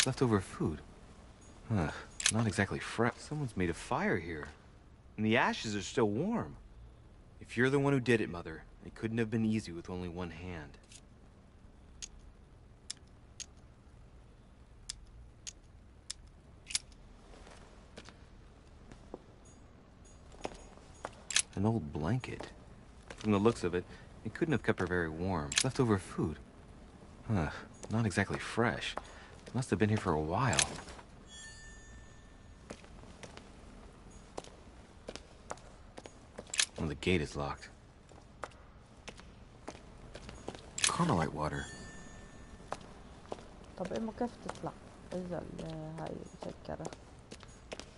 Leftover food. Ugh, not exactly fresh. Someone's made a fire here. And the ashes are still warm. If you're the one who did it, Mother, it couldn't have been easy with only one hand. An old blanket. From the looks of it, it couldn't have kept her very warm. Leftover food. Ugh, not exactly fresh. Must have been here for a while. Well, the gate is locked. Carmelite water. طب اما كيف تطلع اذا هاي مسكرة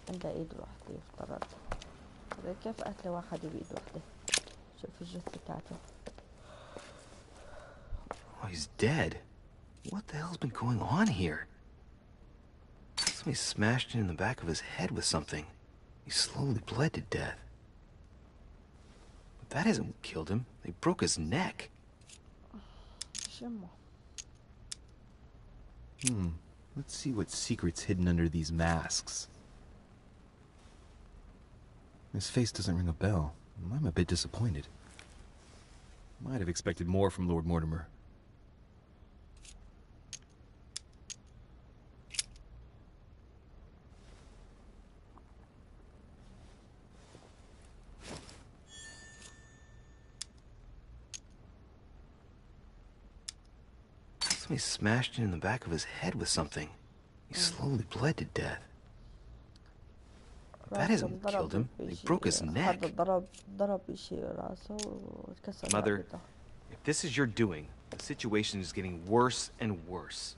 عندها ايد واحدة يفترض كيف قتل واحد بإيد واحدة شوف الجثة بتاعته. Oh, he's dead. What the hell's been going on here? Somebody smashed him in the back of his head with something. He slowly bled to death. But that isn't what killed him. They broke his neck. شمه. Let's see what secret's hidden under these masks. His face doesn't ring a bell. I'm a bit disappointed. Might have expected more from Lord Mortimer. Somebody smashed him in the back of his head with something. He slowly bled to death. But that isn't what killed him. They broke his neck. Mother, if this is your doing, the situation is getting worse and worse.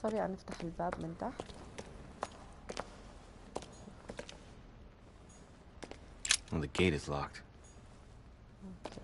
طريقة نفتح الباب من تحت. Well, the gate is locked. Okay.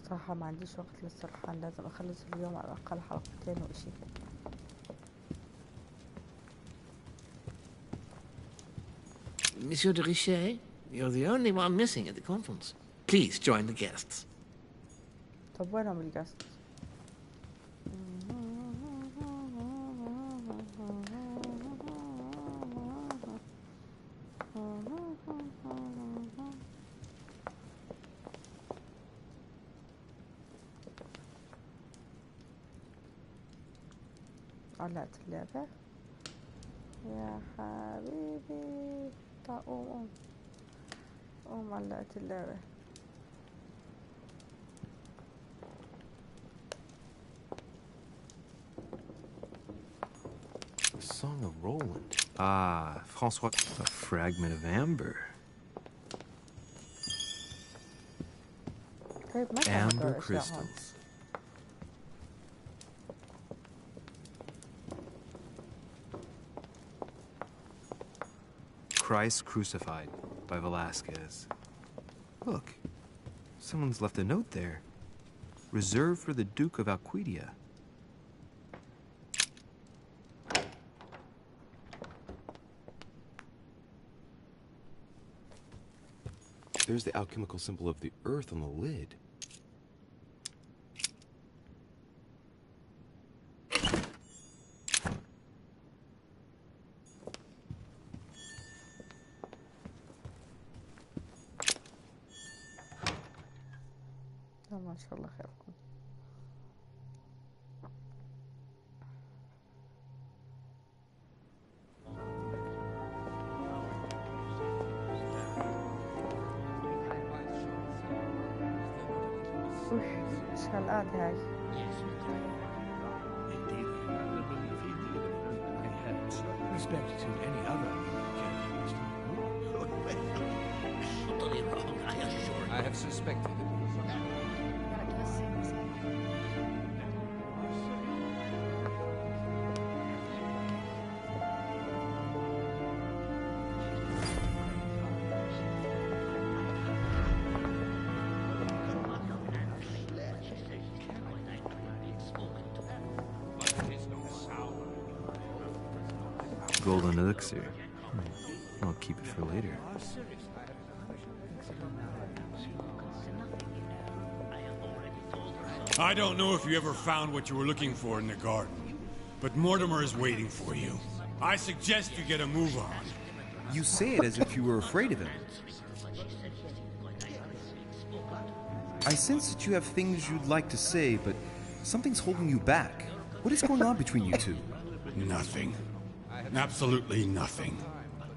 صراحة ما عنديش وقت للسرحان، لازم أخلص اليوم على الأقل حلقتين وإشي. Monsieur de Richet, you're the only one missing at the conference. Please join the guests. طب وينهم الجاست؟ علقت اللعبة. يا حبيبي طب قوم قوم علقت اللعبة. The Song of Roland. Ah, Francois. A fragment of amber. طيب متى Amber هدول الأشياء هون؟ crystals. Christ Crucified by Velasquez. Look, someone's left a note there. Reserved for the Duke of Alcudia. There's the alchemical symbol of the earth on the lid. لا ما شاء الله خيركم. ايش هالقعدة هاي؟ Respect to any other journalist. Totally wrong, I assure you. I have suspected it. Golden elixir. I'll keep it for later. I don't know if you ever found what you were looking for in the garden, but Mortimer is waiting for you. I suggest you get a move on. You say it as if you were afraid of him. I sense that you have things you'd like to say, but something's holding you back. What is going on between you two? Nothing. Absolutely nothing.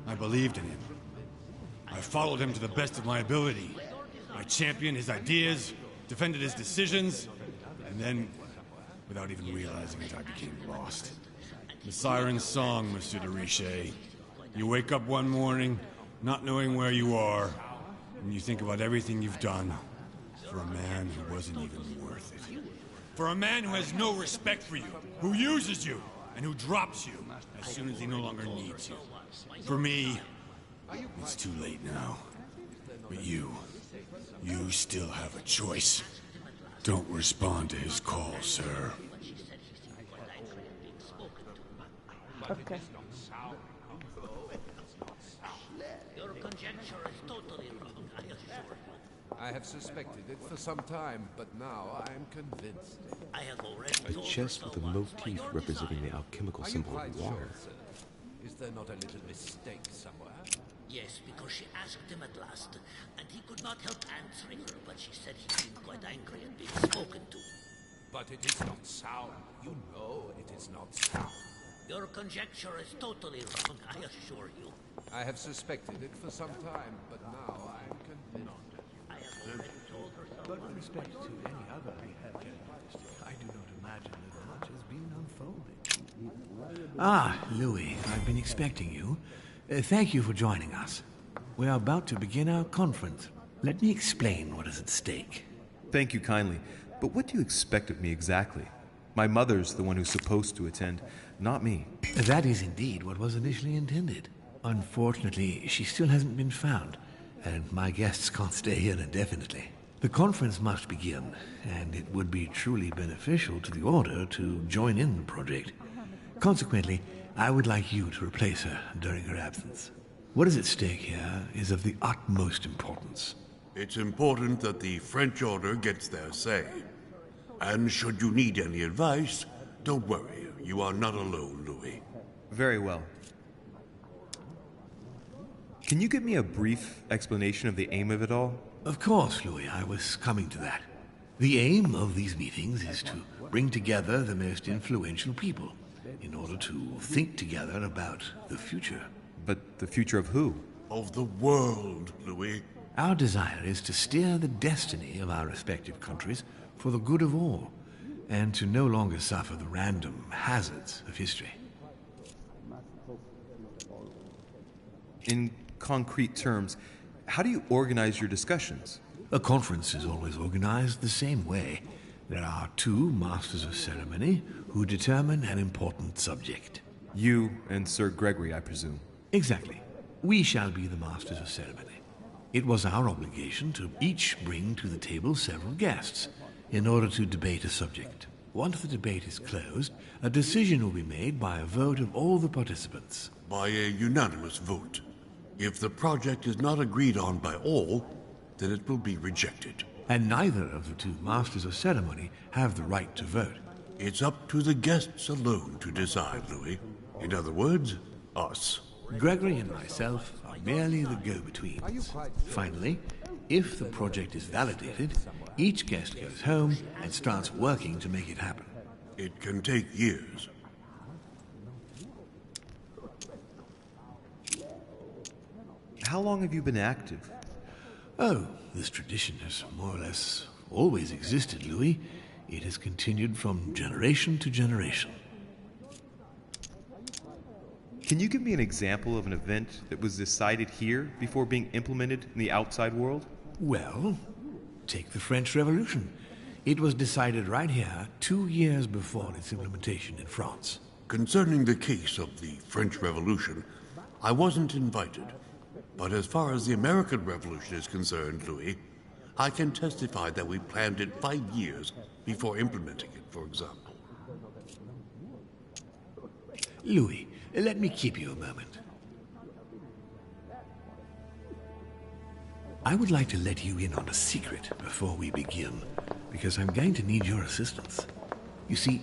I believed in him. I followed him to the best of my ability. I championed his ideas, defended his decisions, and then, without even realizing it, I became lost. The siren's song, Monsieur de Richet. You wake up one morning, not knowing where you are, and you think about everything you've done for a man who wasn't even worth it. For a man who has no respect for you, who uses you, and who drops you as soon as he no longer needs you. For me, it's too late now. But you still have a choice. Don't respond to his call, sir. اوكي. Your conjecture is totally wrong, I assure you. I have suspected it for some time, but now I am convinced. I have already A told chest her with so a once motif by your representing the desire. alchemical Are you symbol quite of water. sure, sir? Is there not a little mistake somewhere? Yes, because she asked him at last, and he could not help answering her, but she said he seemed quite angry at being spoken to. But it is not sound. You know it is not sound. Your conjecture is totally wrong, I assure you. I have suspected it for some time, but now I am convinced. I have already told her so. But with respect to any other journalist, I do not imagine that much has been unfolding. Ah, Louis, I've been expecting you. Thank you for joining us. We are about to begin our conference. Let me explain what is at stake. Thank you kindly, but what do you expect of me exactly? My mother's the one who's supposed to attend, not me. That is indeed what was initially intended. Unfortunately, she still hasn't been found, and my guests can't stay here indefinitely. The conference must begin, and it would be truly beneficial to the Order to join in the project. Consequently, I would like you to replace her during her absence. What is at stake here is of the utmost importance. It's important that the French Order gets their say. And should you need any advice, don't worry. You are not alone, Louis. Very well. Can you give me a brief explanation of the aim of it all? Of course, Louis, I was coming to that. The aim of these meetings is to bring together the most influential people, in order to think together about the future. But the future of who? Of the world, Louis. Our desire is to steer the destiny of our respective countries for the good of all, and to no longer suffer the random hazards of history. In concrete terms, how do you organize your discussions? A conference is always organized the same way. There are two masters of ceremony who determine an important subject. You and Sir Gregory, I presume. Exactly. We shall be the masters of ceremony. It was our obligation to each bring to the table several guests in order to debate a subject. Once the debate is closed, a decision will be made by a vote of all the participants. By a unanimous vote. If the project is not agreed on by all, then it will be rejected. And neither of the two masters of ceremony have the right to vote. It's up to the guests alone to decide, Louis. In other words, us. Gregory and myself are merely the go-betweens. Finally, if the project is validated, each guest goes home and starts working to make it happen. It can take years. How long have you been active? Oh, this tradition has more or less always existed, Louis. It has continued from generation to generation. Can you give me an example of an event that was decided here before being implemented in the outside world? Well, take the French Revolution. It was decided right here 2 years before its implementation in France. Concerning the case of the French Revolution, I wasn't invited. But as far as the American Revolution is concerned, Louis, I can testify that we planned it 5 years before implementing it, for example. Louis, let me keep you a moment. I would like to let you in on a secret before we begin, because I'm going to need your assistance. You see,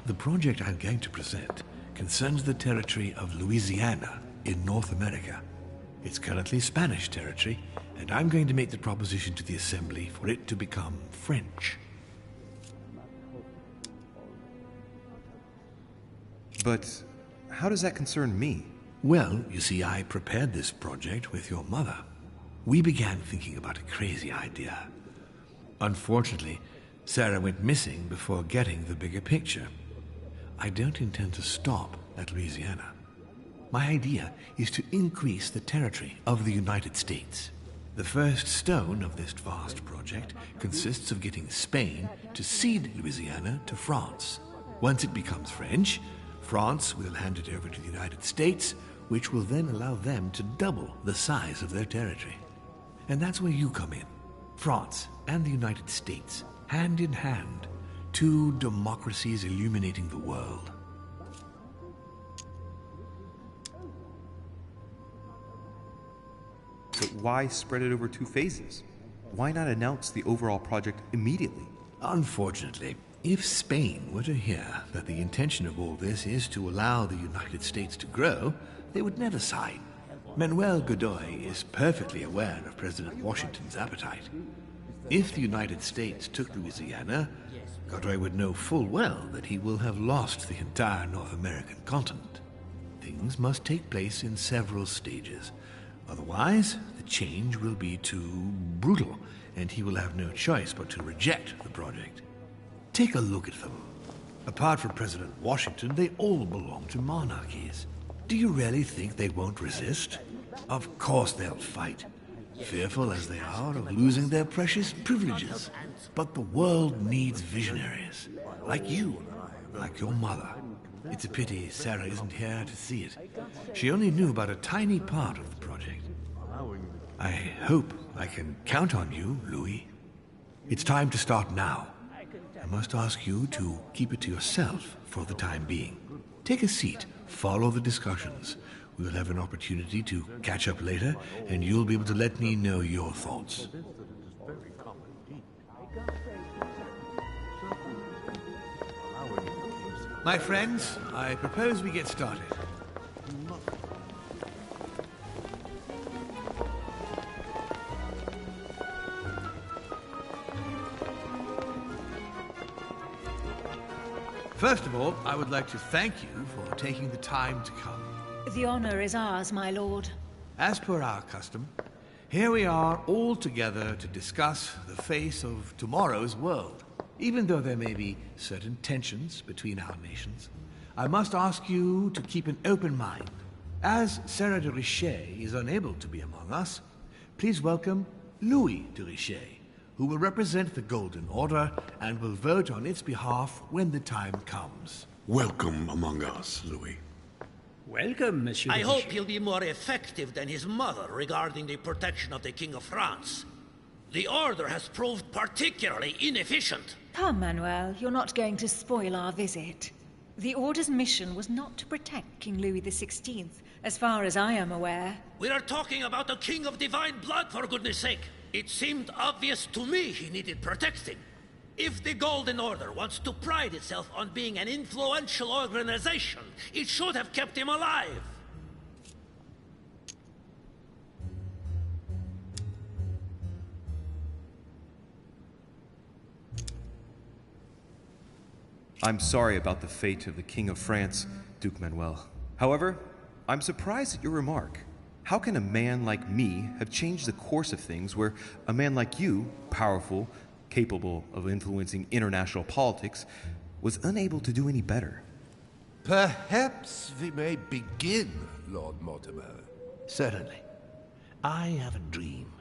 the project I'm going to present concerns the territory of Louisiana in North America. It's currently Spanish territory, and I'm going to make the proposition to the Assembly for it to become French. But how does that concern me? Well, you see, I prepared this project with your mother. We began thinking about a crazy idea. Unfortunately, Sarah went missing before getting the bigger picture. I don't intend to stop at Louisiana. My idea is to increase the territory of the United States. The first stone of this vast project consists of getting Spain to cede Louisiana to France. Once it becomes French, France will hand it over to the United States, which will then allow them to double the size of their territory. And that's where you come in. France and the United States, hand in hand, two democracies illuminating the world. But why spread it over 2 phases? Why not announce the overall project immediately? Unfortunately, if Spain were to hear that the intention of all this is to allow the United States to grow, they would never sign. Manuel Godoy is perfectly aware of President Washington's appetite. If the United States took Louisiana, Godoy would know full well that he will have lost the entire North American continent. Things must take place in several stages. Otherwise, the change will be too brutal, and he will have no choice but to reject the project. Take a look at them. Apart from President Washington, they all belong to monarchies. Do you really think they won't resist? Of course they'll fight, fearful as they are of losing their precious privileges. But the world needs visionaries, like you, like your mother. It's a pity Sarah isn't here to see it. She only knew about a tiny part of the project. I hope I can count on you, Louis. It's time to start now. I must ask you to keep it to yourself for the time being. Take a seat, follow the discussions. We'll have an opportunity to catch up later, and you'll be able to let me know your thoughts. My friends, I propose we get started. First of all, I would like to thank you for taking the time to come. The honor is ours, my lord. As per our custom, here we are all together to discuss the face of tomorrow's world. Even though there may be certain tensions between our nations, I must ask you to keep an open mind. As Sarah de Richet is unable to be among us, please welcome Louis de Richet, who will represent the Golden Order and will vote on its behalf when the time comes. Welcome among us, Louis. Welcome, Monsieur. I hope he'll be more effective than his mother regarding the protection of the King of France. The Order has proved particularly inefficient. Come, Manuel, you're not going to spoil our visit. The Order's mission was not to protect King Louis XVI, as far as I am aware. We are talking about a king of divine blood, for goodness sake. It seemed obvious to me he needed protecting. If the Golden Order wants to pride itself on being an influential organization, it should have kept him alive. I'm sorry about the fate of the King of France, Duke Manuel. However, I'm surprised at your remark. How can a man like me have changed the course of things where a man like you, powerful, capable of influencing international politics, was unable to do any better? Perhaps we may begin, Lord Mortimer. Certainly. I have a dream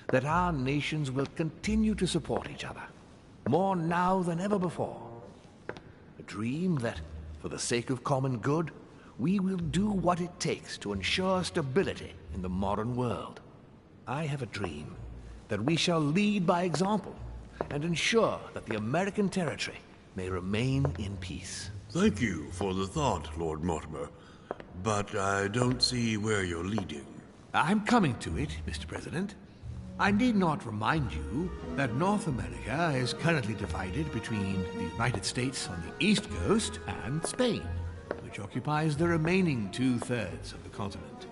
that our nations will continue to support each other, more now than ever before. A dream that, for the sake of common good, we will do what it takes to ensure stability in the modern world. I have a dream that we shall lead by example and ensure that the American territory may remain in peace. Thank you for the thought, Lord Mortimer, but I don't see where you're leading. I'm coming to it, Mr. President. I need not remind you that North America is currently divided between the United States on the East Coast and Spain, which occupies the remaining 2/3 of the continent.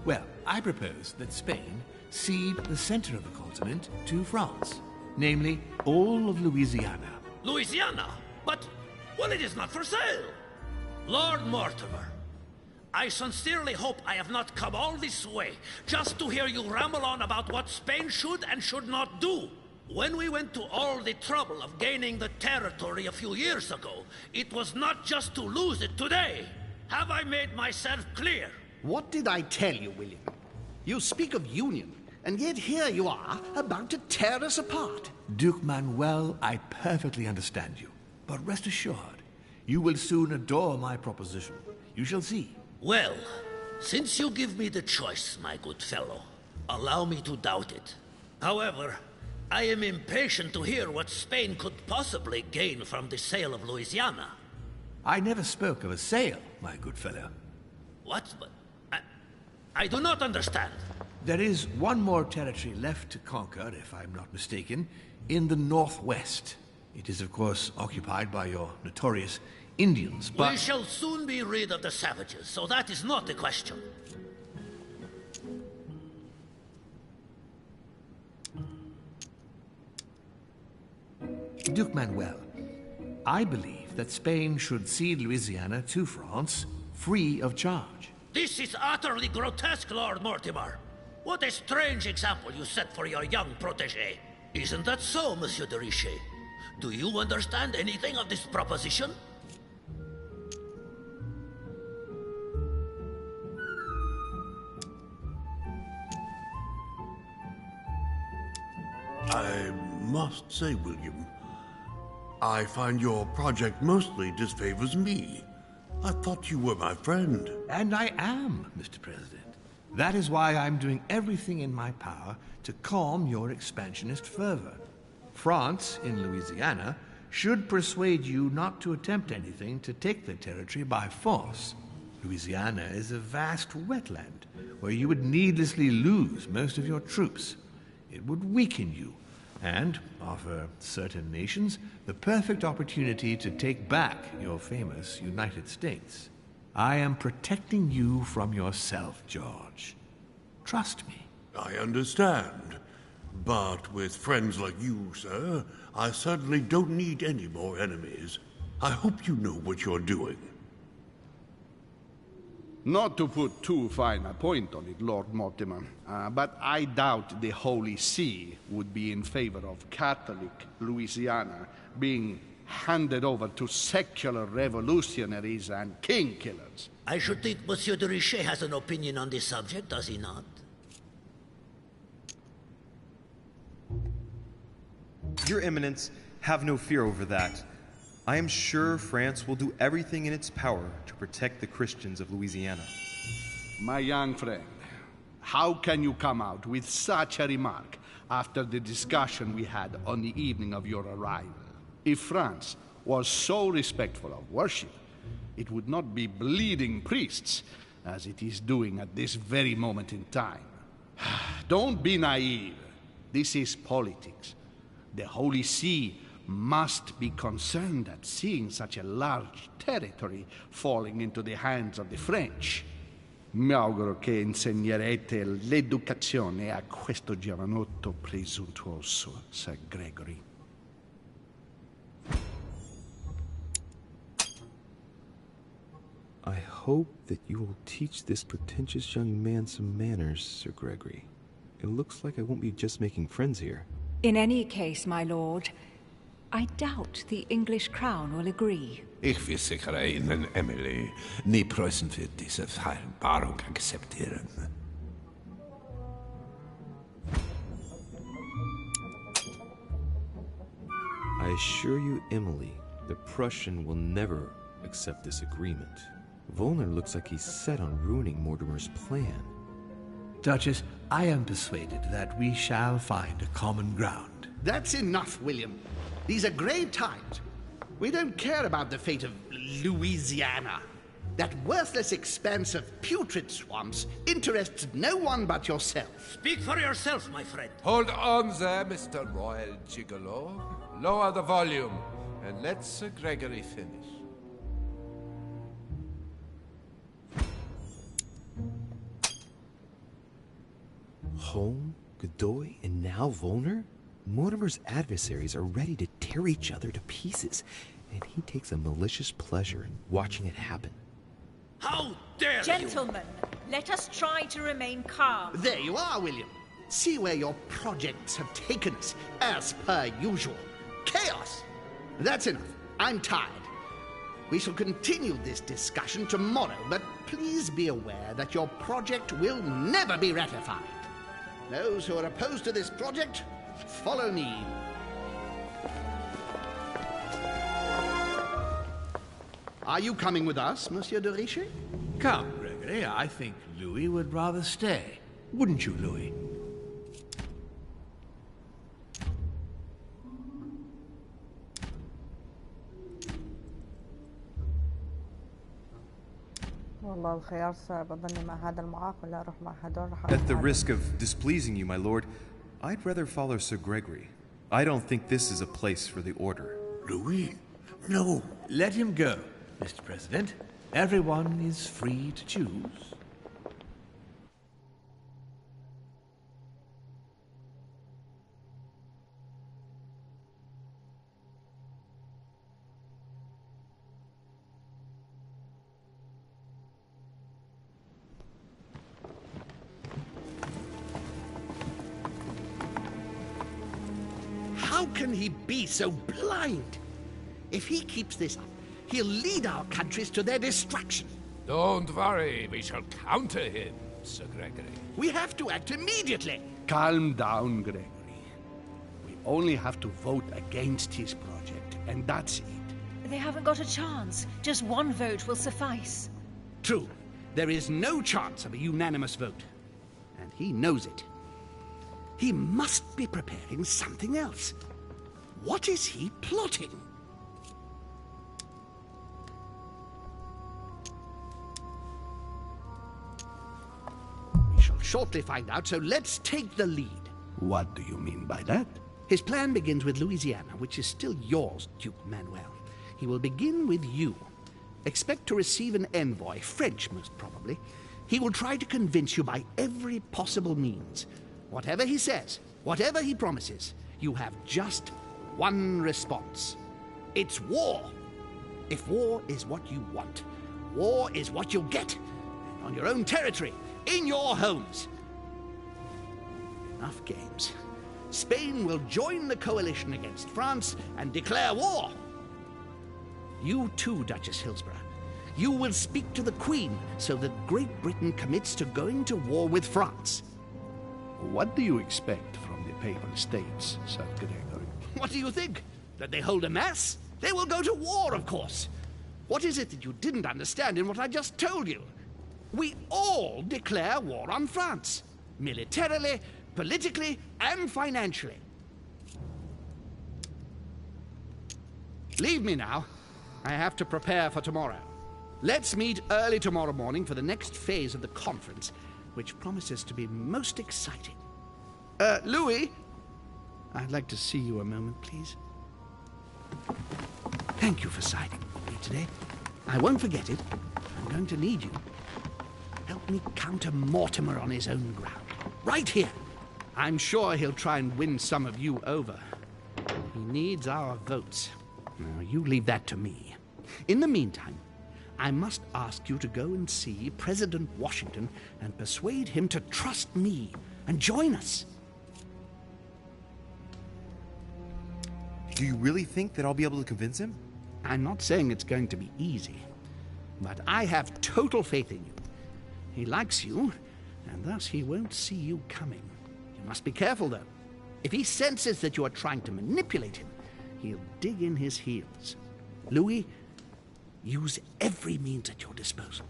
Well, I propose that Spain cede the center of the continent to France, namely all of Louisiana. Louisiana? But, well, it is not for sale. Lord Mortimer, I sincerely hope I have not come all this way just to hear you ramble on about what Spain should and should not do. When we went to all the trouble of gaining the territory a few years ago, it was not just to lose it today. Have I made myself clear? What did I tell you, William? You speak of union, and yet here you are, about to tear us apart. Duke Manuel, I perfectly understand you. But rest assured, you will soon adore my proposition. You shall see. Well, since you give me the choice, my good fellow, allow me to doubt it. However, I am impatient to hear what Spain could possibly gain from the sale of Louisiana. I never spoke of a sale, my good fellow. What? I do not understand. There is one more territory left to conquer, if I'm not mistaken, in the northwest. It is, of course, occupied by your notorious Indians, but... We shall soon be rid of the savages, so that is not the question. Duke Manuel, I believe that Spain should cede Louisiana to France, free of charge. This is utterly grotesque, Lord Mortimer. What a strange example you set for your young protégé. Isn't that so, Monsieur de Richet? Do you understand anything of this proposition? I must say, William, I find your project mostly disfavors me. I thought you were my friend. And I am, Mr. President. That is why I'm doing everything in my power to calm your expansionist fervor. France, in Louisiana, should persuade you not to attempt anything to take the territory by force. Louisiana is a vast wetland where you would needlessly lose most of your troops. It would weaken you and offer certain nations the perfect opportunity to take back your famous United States. I am protecting you from yourself, George. Trust me. I understand. But with friends like you, sir, I certainly don't need any more enemies. I hope you know what you're doing. Not to put too fine a point on it, Lord Mortimer, but I doubt the Holy See would be in favor of Catholic Louisiana being handed over to secular revolutionaries and king killers. I should think Monsieur de Richet has an opinion on this subject, does he not? Your Eminence, have no fear over that. I am sure France will do everything in its power to protect the Christians of Louisiana. My young friend, how can you come out with such a remark after the discussion we had on the evening of your arrival? If France was so respectful of worship, it would not be bleeding priests as it is doing at this very moment in time. Don't be naive. This is politics. The Holy See must be concerned at seeing such a large territory falling into the hands of the French. Mi auguro che insegnerete l'educazione a questo giovanotto presuntuoso, Sir Gregory. I hope that you will teach this pretentious young man some manners, Sir Gregory. It looks like I won't be just making friends here. In any case, my lord, I doubt the English crown will agree. Ich versichere Ihnen, Emily, nie Preußen wird diese Vereinbarung akzeptieren. I assure you, Emily, the Prussian will never accept this agreement. Volner looks like he's set on ruining Mortimer's plan. Duchess, I am persuaded that we shall find a common ground. That's enough, William. These are grave times. We don't care about the fate of Louisiana. That worthless expanse of putrid swamps interests no one but yourself. Speak for yourself, my friend. Hold on there, Mr. Royal Gigolo. Lower the volume, and let Sir Gregory finish. Holm, Godoy, and now Volner? Mortimer's adversaries are ready to tear each other to pieces, and he takes a malicious pleasure in watching it happen. How dare you! Gentlemen, let us try to remain calm. There you are, William. See where your projects have taken us, as per usual. Chaos! That's enough. I'm tired. We shall continue this discussion tomorrow, but please be aware that your project will never be ratified. Those who are opposed to this project, follow me. Are you coming with us, Monsieur de Richet? Come, Gregory, I think Louis would rather stay. Wouldn't you, Louis? والله الخيار صعب أظني مع هذا المعاق ولا أروح مع هدول. At the risk of displeasing you, my lord, I'd rather follow Sir Gregory. I don't think this is a place for the Order. Louis? No. Let him go, Mr. President. Everyone is free to choose. How can he be so blind? If he keeps this up, he'll lead our countries to their destruction. Don't worry, we shall counter him, Sir Gregory. We have to act immediately. Calm down, Gregory. We only have to vote against his project, and that's it. They haven't got a chance. Just one vote will suffice. True. There is no chance of a unanimous vote. And he knows it. He must be preparing something else. What is he plotting? We shall shortly find out, so let's take the lead. What do you mean by that? His plan begins with Louisiana, which is still yours, Duke Manuel. He will begin with you. Expect to receive an envoy, French most probably. He will try to convince you by every possible means. Whatever he says, whatever he promises, you have just one response. It's war. If war is what you want, war is what you'll get. On your own territory, in your homes. Enough games. Spain will join the coalition against France and declare war. You too, Duchess Hillsborough. You will speak to the Queen so that Great Britain commits to going to war with France. What do you expect from the Papal States, Sir Gregory? What do you think? That they hold a mass? They will go to war, of course. What is it that you didn't understand in what I just told you? We all declare war on France. Militarily, politically, and financially. Leave me now. I have to prepare for tomorrow. Let's meet early tomorrow morning for the next phase of the conference, which promises to be most exciting. Louis? I'd like to see you a moment, please. Thank you for siding with me today. I won't forget it. I'm going to need you. Help me counter Mortimer on his own ground. Right here. I'm sure he'll try and win some of you over. He needs our votes. Now, you leave that to me. In the meantime, I must ask you to go and see President Washington and persuade him to trust me and join us. Do you really think that I'll be able to convince him? I'm not saying it's going to be easy, but I have total faith in you. He likes you, and thus he won't see you coming. You must be careful, though. If he senses that you are trying to manipulate him, he'll dig in his heels. Louis, use every means at your disposal.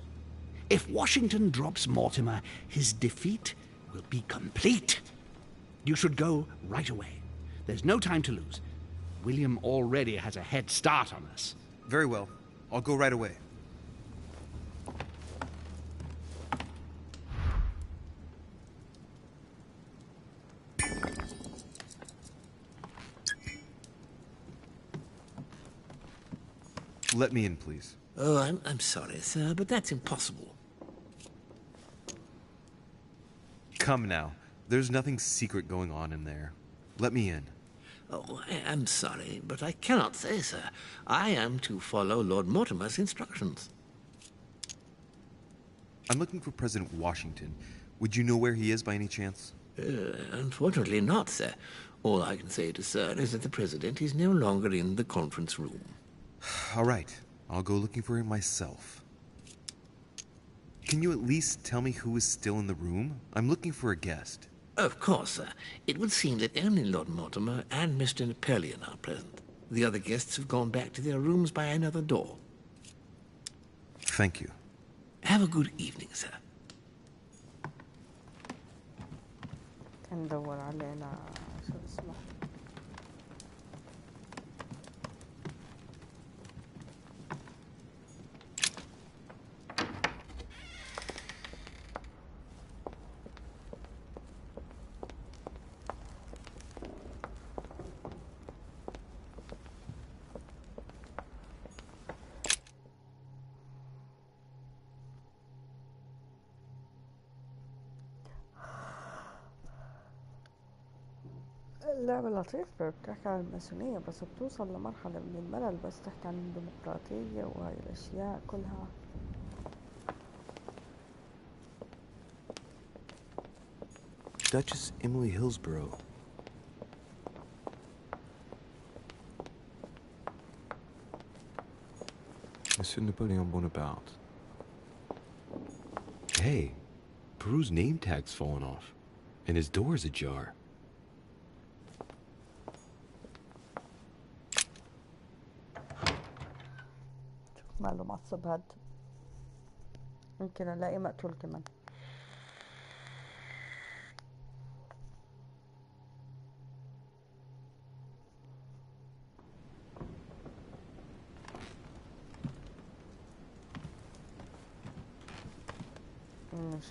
If Washington drops Mortimer, his defeat will be complete. You should go right away. There's no time to lose. William already has a head start on us. Very well. I'll go right away. Let me in, please. Oh, I'm sorry, sir, but that's impossible. Come now. There's nothing secret going on in there. Let me in. Oh, I'm sorry, but I cannot say, sir. I am to follow Lord Mortimer's instructions. I'm looking for President Washington. Would you know where he is by any chance? Unfortunately not, sir. All I can say to sir is that the President is no longer in the conference room. All right. I'll go looking for him myself. Can you at least tell me who is still in the room? I'm looking for a guest. Of course, sir. It would seem that only Lord Mortimer and Mr. Napoleon are present. The other guests have gone back to their rooms by another door. Thank you. Have a good evening, sir. ندور علينا شو اسمه. اللعبة لطيفة، بتحكي عن الماسونية بس بتوصل لمرحلة من الملل بس تحكي عن الديمقراطية وهاي الأشياء كلها. Duchess Emily Hillsborough. Monsieur Napoleon Bonaparte. Hey, Peru's name tag's fallen off, and his door's ajar. ماله معصب هاد. يمكن الاقي مقتول كمان. مش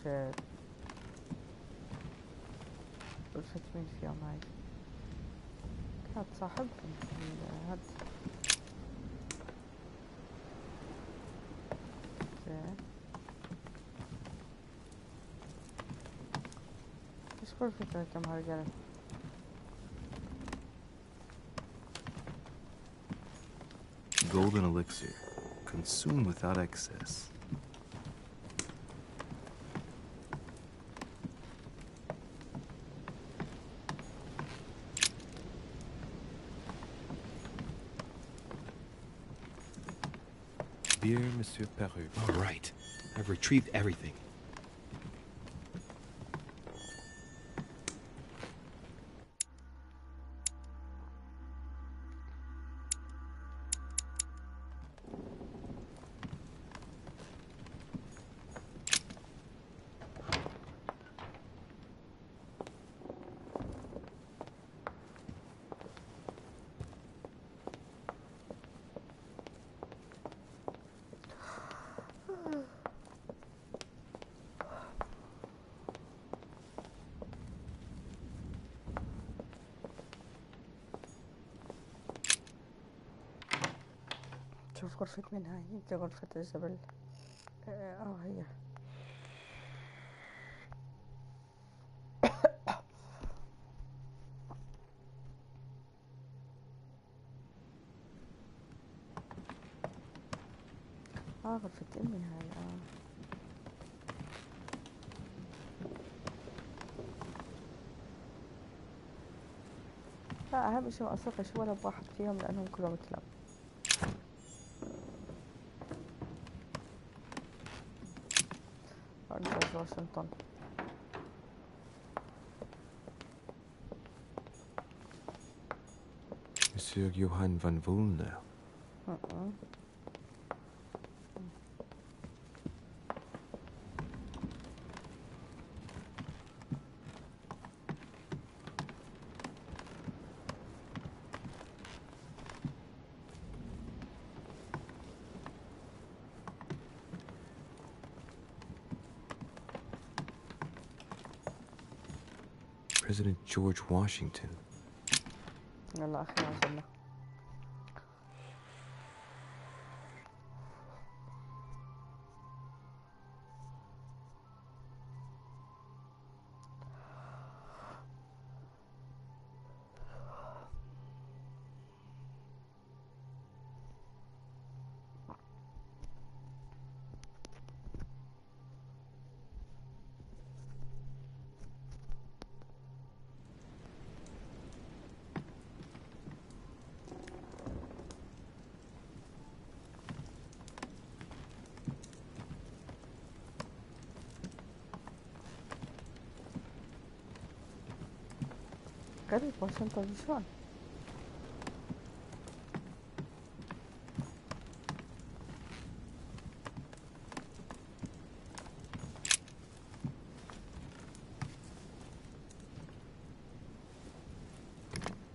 قلت مين فيهم هاي؟ كانت صاحبهم هاد. ايش كل فكرة كم هالرجال؟ Golden elixir. consumed without excess. Dear Monsieur Peru. All right. I've retrieved everything. شوف غرفة من هاي دي غرفة الجبل هي غرفة أمي هاي لا أهم شي ما أثقش ولا بواحد فيهم لأنهم كلهم كلاب واشنطن Monsieur Johann van Vulner. President George Washington. يلا أخي وصلنا قريب واشنطن شلون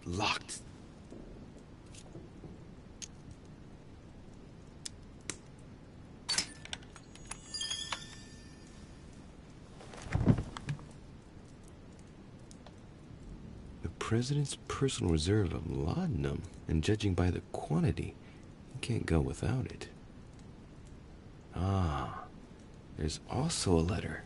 Locked. President's personal reserve of laudanum, and judging by the quantity, you can't go without it. Ah, there's also a letter.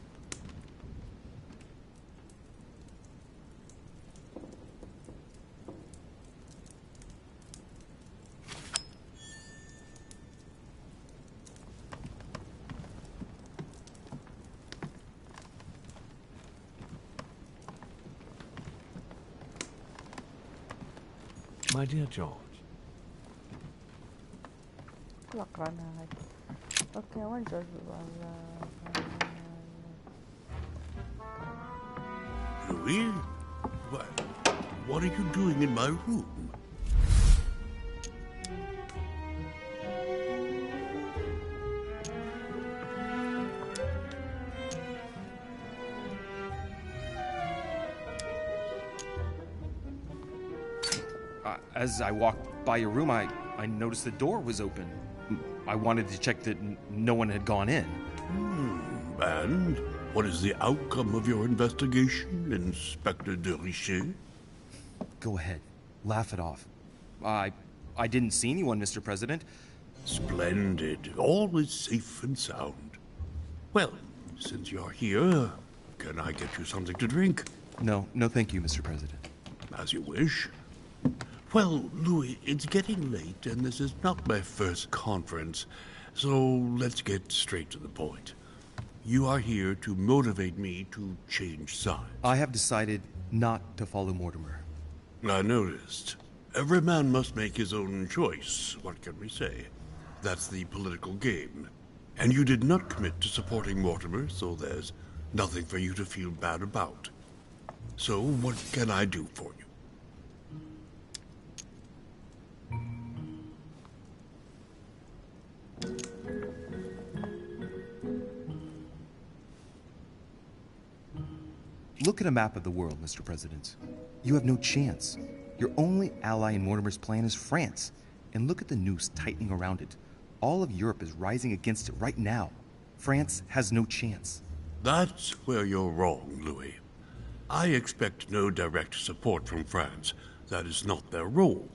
My dear George. أقرأنا هاي أوكي وين جورج Louis? What are you doing in my room? As I walked by your room, I noticed the door was open. I wanted to check that no one had gone in. And what is the outcome of your investigation, Inspector de Richet? Go ahead. Laugh it off. I didn't see anyone, Mr. President. Splendid. All is safe and sound. Well, since you're here, can I get you something to drink? No, thank you, Mr. President. As you wish. Well, Louis, it's getting late, and this is not my first conference. So let's get straight to the point. You are here to motivate me to change sides. I have decided not to follow Mortimer. I noticed. Every man must make his own choice. What can we say? That's the political game. And you did not commit to supporting Mortimer, so there's nothing for you to feel bad about. So what can I do for you? Look at a map of the world, Mr. President. You have no chance. Your only ally in Mortimer's plan is France. And look at the noose tightening around it. All of Europe is rising against it right now. France has no chance. That's where you're wrong, Louis. I expect no direct support from France. That is not their role.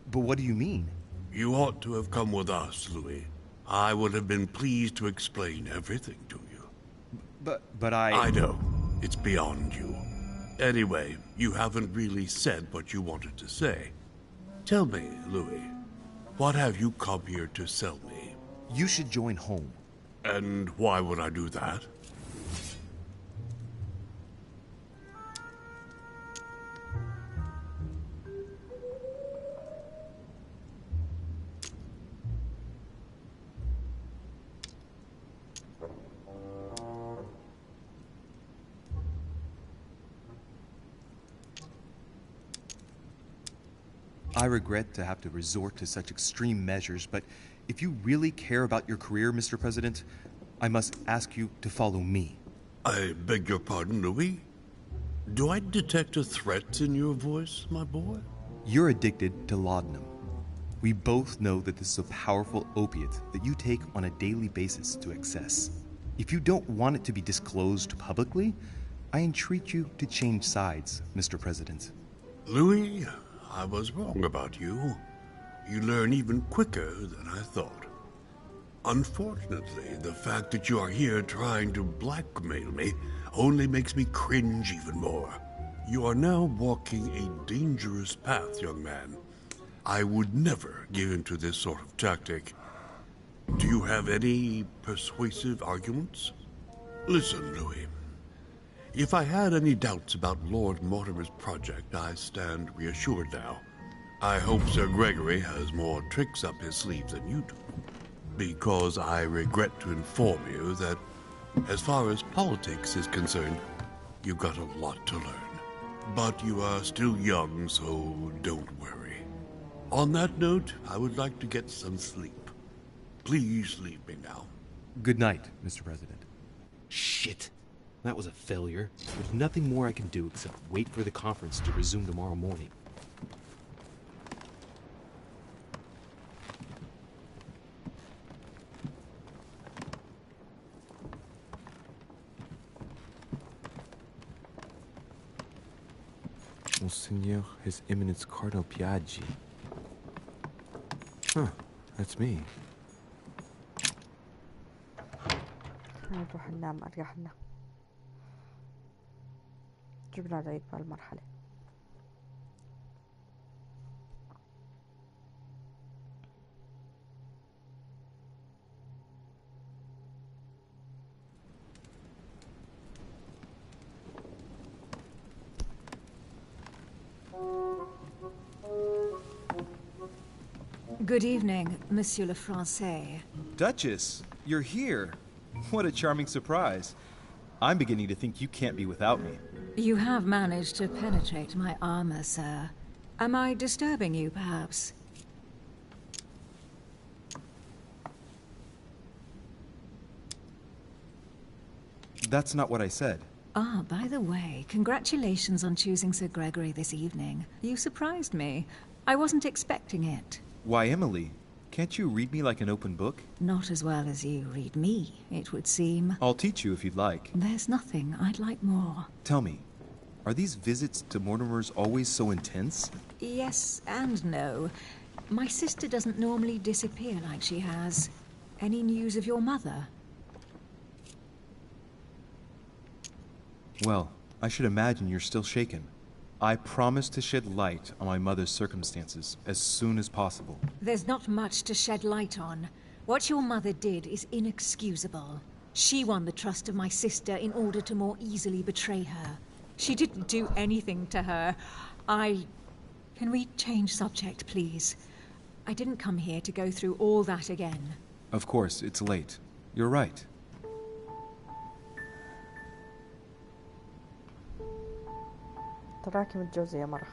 But what do you mean? You ought to have come with us, Louis. I would have been pleased to explain everything to you. But I know. It's beyond you. Anyway, you haven't really said what you wanted to say. Tell me, Louis, what have you come here to sell me? You should join home. And why would I do that? I regret to have to resort to such extreme measures, but if you really care about your career, Mr. President, I must ask you to follow me. I beg your pardon, Louis? Do I detect a threat in your voice, my boy? You're addicted to laudanum. We both know that this is a powerful opiate that you take on a daily basis to excess. If you don't want it to be disclosed publicly, I entreat you to change sides, Mr. President. Louis, I was wrong about you. You learn even quicker than I thought. Unfortunately, the fact that you are here trying to blackmail me only makes me cringe even more. You are now walking a dangerous path, young man. I would never give in to this sort of tactic. Do you have any persuasive arguments? Listen, Louis. If I had any doubts about Lord Mortimer's project, I stand reassured now. I hope Sir Gregory has more tricks up his sleeve than you do. Because I regret to inform you that, as far as politics is concerned, you've got a lot to learn. But you are still young, so don't worry. On that note, I would like to get some sleep. Please leave me now. Good night, Mr. President. Shit. That was a failure. There's nothing more I can do except wait for the conference to resume tomorrow morning. Monseigneur, His Eminence Cardinal Piaggi. Huh, that's me. نروح ننام أريحنا. جبنا العيد بهالمرحلة. Good evening, Monsieur le Français. Duchess, you're here. What a charming surprise. I'm beginning to think you can't be without me. You have managed to penetrate my armor, sir. Am I disturbing you, perhaps? That's not what I said. Ah, by the way, congratulations on choosing Sir Gregory this evening. You surprised me. I wasn't expecting it. Why, Emily, can't you read me like an open book? Not as well as you read me, it would seem. I'll teach you if you'd like. There's nothing I'd like more. Tell me, are these visits to Mortimer's always so intense? Yes and no. My sister doesn't normally disappear like she has. Any news of your mother? Well, I should imagine you're still shaken. I promise to shed light on my mother's circumstances as soon as possible. There's not much to shed light on. What your mother did is inexcusable. She won the trust of my sister in order to more easily betray her. She didn't do anything to her. Can we change subject, please? I didn't come here to go through all that again. Of course, it's late. You're right. تراكم الجوز يا مرة.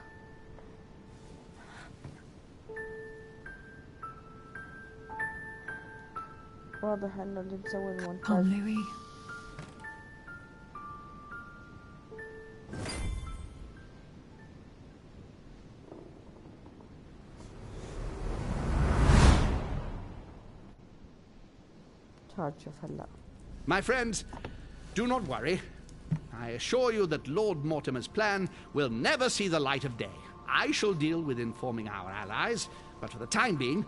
واضح انه اللي مسوي المونتاج. Louis. شوف هلا. My friends, do not worry. I assure you that Lord Mortimer's plan will never see the light of day. I shall deal with informing our allies, but for the time being,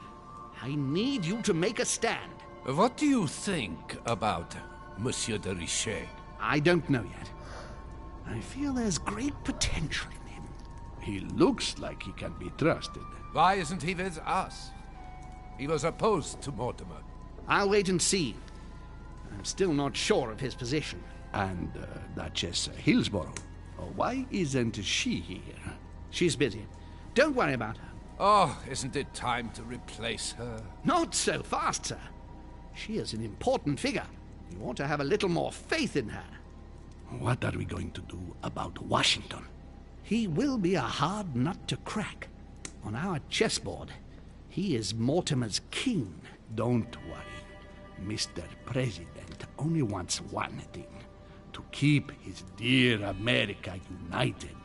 I need you to make a stand. What do you think about Monsieur de Richet? I don't know yet. I feel there's great potential in him. He looks like he can be trusted. Why isn't he with us? He was opposed to Mortimer. I'll wait and see. I'm still not sure of his position. And Duchess Hillsborough? Oh, why isn't she here? She's busy. Don't worry about her. Oh, isn't it time to replace her? Not so fast, sir. She is an important figure. You ought to have a little more faith in her. What are we going to do about Washington? He will be a hard nut to crack. On our chessboard, he is Mortimer's king. Don't worry. Mr. President only wants one thing. To keep his dear America united.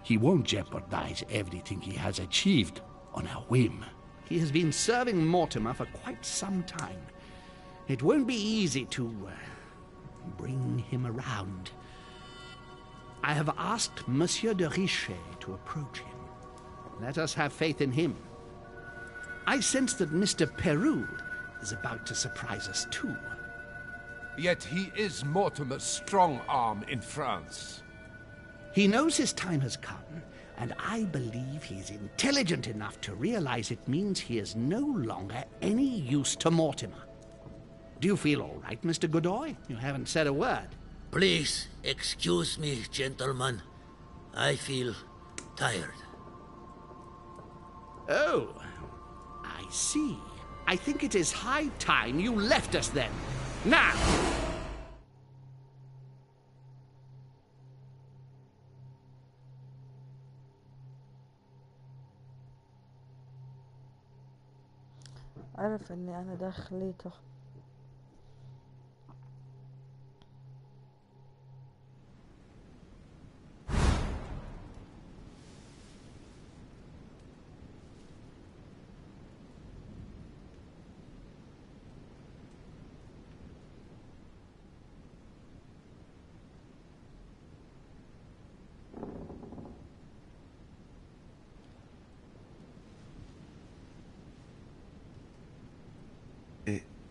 He won't jeopardize everything he has achieved on a whim. He has been serving Mortimer for quite some time. It won't be easy to bring him around. I have asked Monsieur de Richet to approach him. Let us have faith in him. I sense that Mr. Peru is about to surprise us too. Yet he is Mortimer's strong arm in France. He knows his time has come, and I believe he's intelligent enough to realize it means he is no longer any use to Mortimer. Do you feel all right, Mr. Godoy? You haven't said a word. Please, excuse me, gentlemen. I feel tired. Oh, I see. I think it is high time you left us then. Now! عرف اني انا دخليته.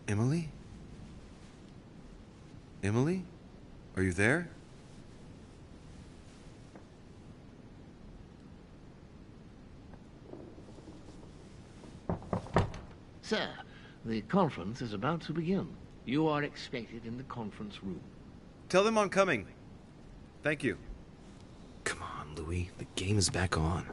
Emily? Emily? Are you there? Sir, the conference is about to begin. You are expected in the conference room. Tell them I'm coming. Thank you. Come on, Louis. The game is back on.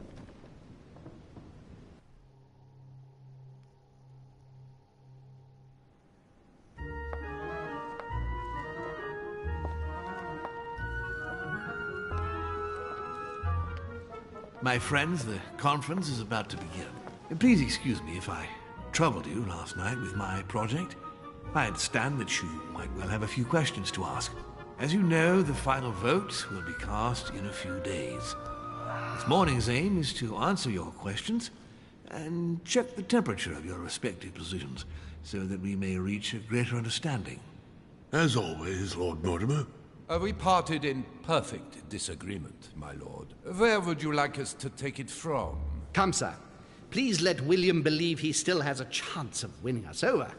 My friends, the conference is about to begin. Please excuse me if I troubled you last night with my project. I understand that you might well have a few questions to ask. As you know, the final vote will be cast in a few days. This morning's aim is to answer your questions and check the temperature of your respective positions so that we may reach a greater understanding. As always, Lord Mortimer. We parted in perfect disagreement, my lord. Where would you like us to take it from? Come, sir. Please let William believe he still has a chance of winning us over.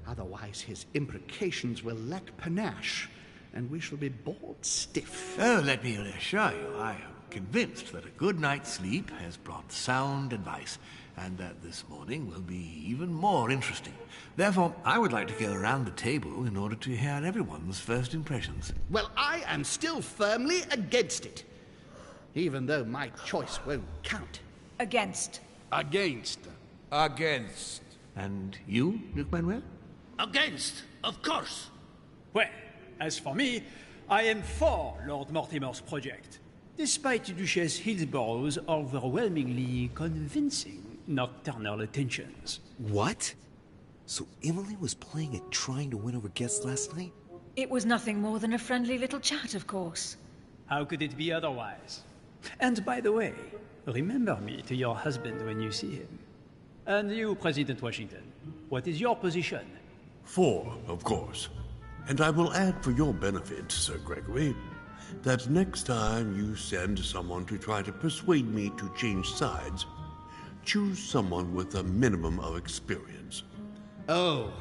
Otherwise, his imprecations will lack panache, and we shall be bored stiff. Oh, let me reassure you, I am convinced that a good night's sleep has brought sound advice, and that this morning will be even more interesting. Therefore, I would like to go around the table in order to hear everyone's first impressions. Well, I am still firmly against it, even though my choice won't count. Against. Against. Against. And you, Duke Manuel? Against, of course. Well, as for me, I am for Lord Mortimer's project, despite Duchess Hillsborough's overwhelmingly convincing nocturnal attentions. What? So Emily was playing at trying to win over guests last night? It was nothing more than a friendly little chat, of course. How could it be otherwise? And by the way, remember me to your husband when you see him. And you, President Washington, what is your position? For, of course. And I will add for your benefit, Sir Gregory, that next time you send someone to try to persuade me to change sides, choose someone with a minimum of experience. Oh,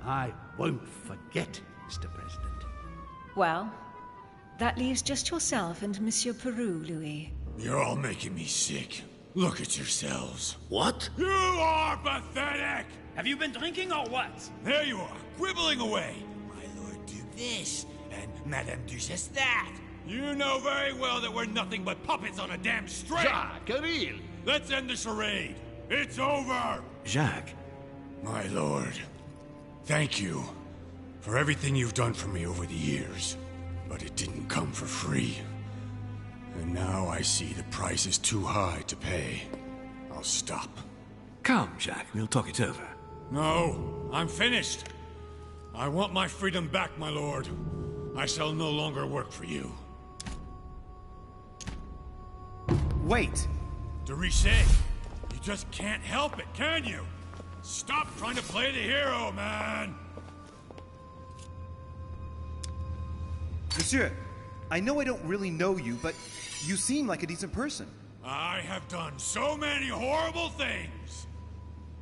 I won't forget, Mr. President. Well, that leaves just yourself and Monsieur Peru, Louis. You're all making me sick. Look at yourselves. What? You are pathetic! Have you been drinking or what? There you are, quibbling away. My Lord Duke this, and Madame Duchess that. You know very well that we're nothing but puppets on a damn string. Jacques, really? Let's end the charade. It's over! Jacques. My lord, thank you for everything you've done for me over the years. But it didn't come for free. And now I see the price is too high to pay. I'll stop. Come, Jacques, we'll talk it over. No, I'm finished. I want my freedom back, my lord. I shall no longer work for you. Wait! De Richet, you just can't help it, can you? Stop trying to play the hero, man! Monsieur, I know I don't really know you, but you seem like a decent person. I have done so many horrible things!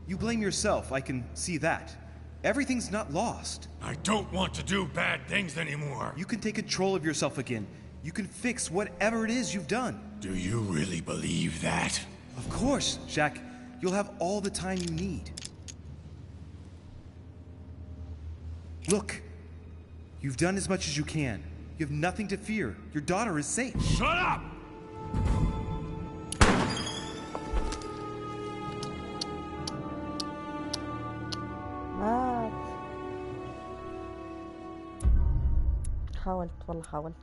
You blame yourself, I can see that. Everything's not lost. I don't want to do bad things anymore. You can take control of yourself again. You can fix whatever it is you've done. Do you really believe that? Of course, Jacques. You'll have all the time you need. Look, you've done as much as you can. You have nothing to fear. Your daughter is safe. Shut up! مات. حاولت والله حاولت.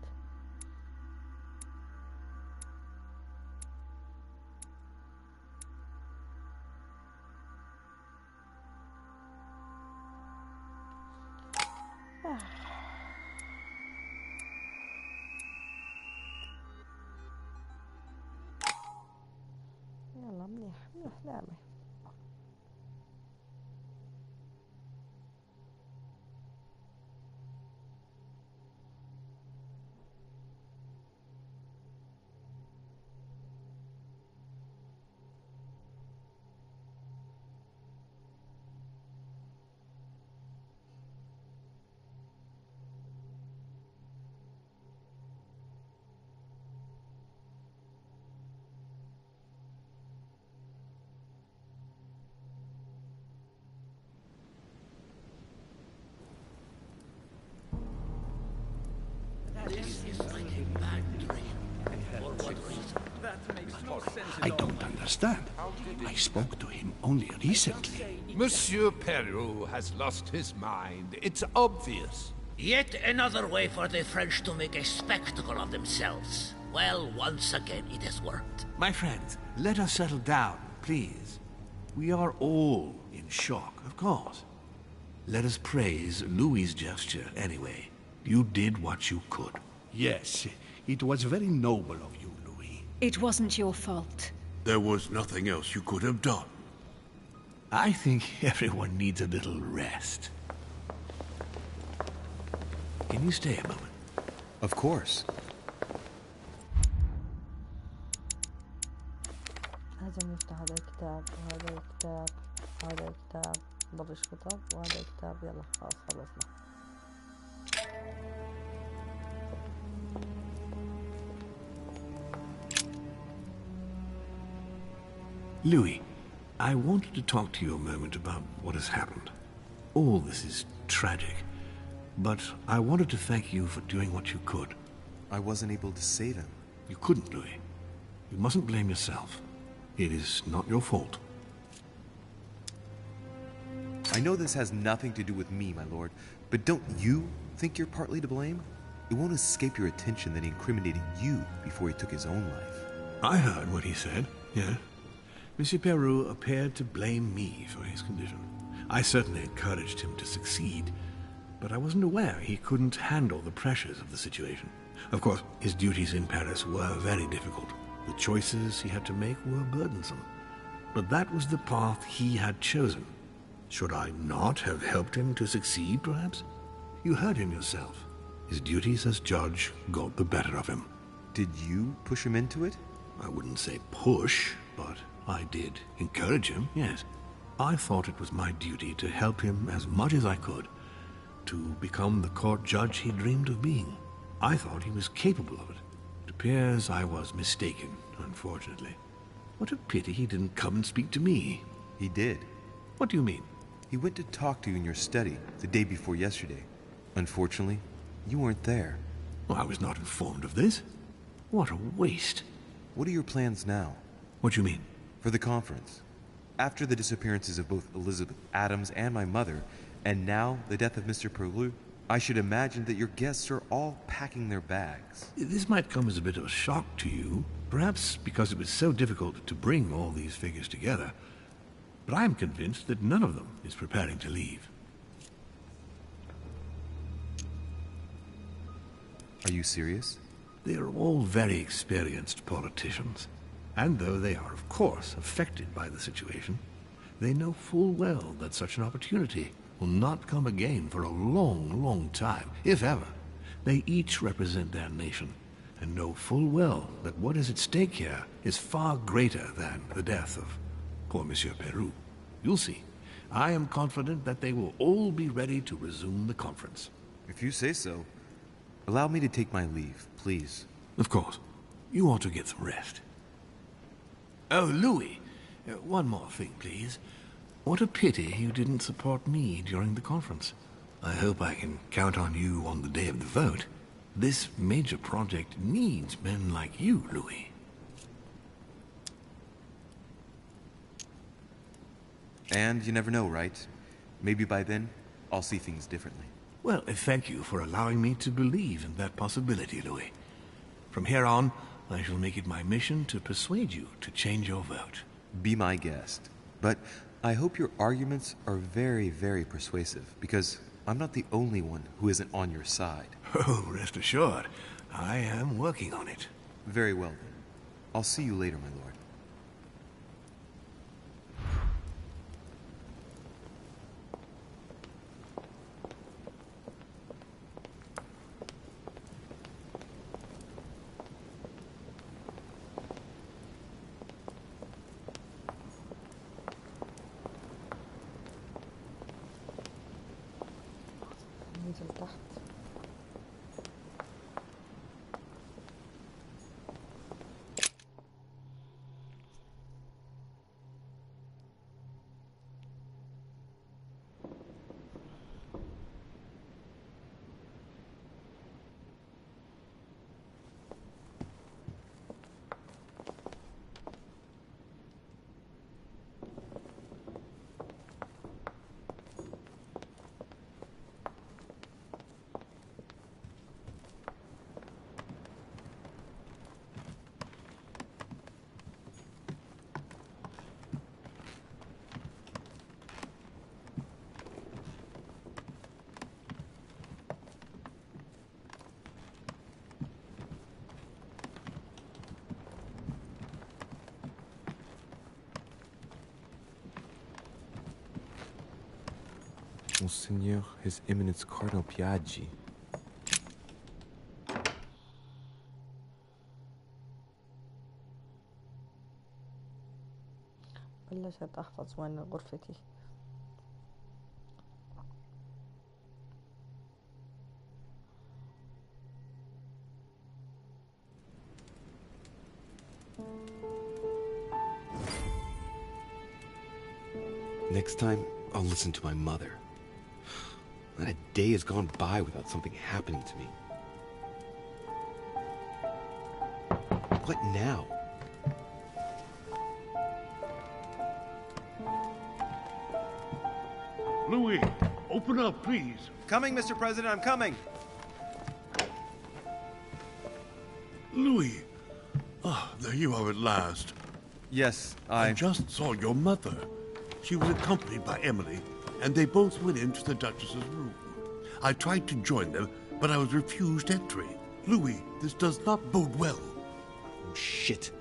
يلا منيح منيح نعمة. I don't understand. I spoke to him only recently. Monsieur Peru has lost his mind. It's obvious. Yet another way for the French to make a spectacle of themselves. Well, once again, it has worked. My friends, let us settle down, please. We are all in shock, of course. Let us praise Louis's gesture anyway. You did what you could. Yes, it was very noble of you, Louis. It wasn't your fault. There was nothing else you could have done. I think everyone needs a little rest. Can you stay a moment? Of course. لازم نفتح هذا الكتاب وهذا الكتاب وهذا الكتاب. ضبش كتاب وهذا الكتاب. يلا خلاص خلصنا. Louis, I wanted to talk to you a moment about what has happened. All this is tragic, but I wanted to thank you for doing what you could. I wasn't able to save him. You couldn't, Louis. You mustn't blame yourself. It is not your fault. I know this has nothing to do with me, my lord, but don't you think you're partly to blame? It won't escape your attention that he incriminated you before he took his own life. I heard what he said, yes. Monsieur Peru appeared to blame me for his condition. I certainly encouraged him to succeed, but I wasn't aware he couldn't handle the pressures of the situation. Of course, his duties in Paris were very difficult. The choices he had to make were burdensome. But that was the path he had chosen. Should I not have helped him to succeed, perhaps? You heard him yourself. His duties as judge got the better of him. Did you push him into it? I wouldn't say push, but I did encourage him, yes. I thought it was my duty to help him as much as I could to become the court judge he dreamed of being. I thought he was capable of it. It appears I was mistaken, unfortunately. What a pity he didn't come and speak to me. He did. What do you mean? He went to talk to you in your study the day before yesterday. Unfortunately, you weren't there. Well, I was not informed of this. What a waste. What are your plans now? What do you mean? For the conference. After the disappearances of both Elizabeth Adams and my mother, and now the death of Mr. Peru, I should imagine that your guests are all packing their bags. This might come as a bit of a shock to you, perhaps because it was so difficult to bring all these figures together. But I am convinced that none of them is preparing to leave. Are you serious? They are all very experienced politicians. And though they are, of course, affected by the situation, they know full well that such an opportunity will not come again for a long, long time, if ever. They each represent their nation, and know full well that what is at stake here is far greater than the death of poor Monsieur Peru. You'll see. I am confident that they will all be ready to resume the conference. If you say so. Allow me to take my leave, please. Of course. You ought to get some rest. Oh, Louis, one more thing, please. What a pity you didn't support me during the conference. I hope I can count on you on the day of the vote. This major project needs men like you, Louis. And you never know, right? Maybe by then, I'll see things differently. Well, thank you for allowing me to believe in that possibility, Louis. From here on, I shall make it my mission to persuade you to change your vote. Be my guest. But I hope your arguments are very, very persuasive, because I'm not the only one who isn't on your side. Oh, rest assured, I am working on it. Very well, then. I'll see you later, my lord. ننزل تحت. Monseigneur, His Eminence Cardinal Piaggi. بلشت أحفظ وين غرفتي. Next time, I'll listen to my mother. Not a day has gone by without something happening to me. What now? Louis, open up, please. Coming, Mr. President, I'm coming. Louis. Ah, there you are at last. Yes, I just saw your mother. She was accompanied by Emily, and they both went into the Duchess's room. I tried to join them, but I was refused entry. Louis, this does not bode well. Oh, shit.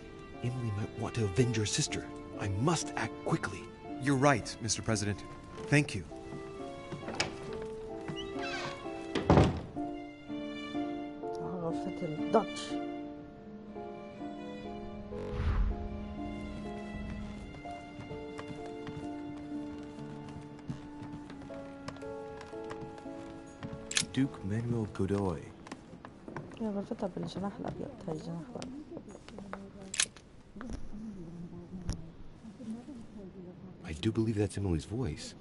Emily might want to avenge her sister. I must act quickly. You're right, Mr. President. Thank you. غرفة الداتش. Duke Manuel Godoy. هي غرفتها بالجناح الأبيض، هاي الجناح الأبيض. I do believe that's Emily's voice.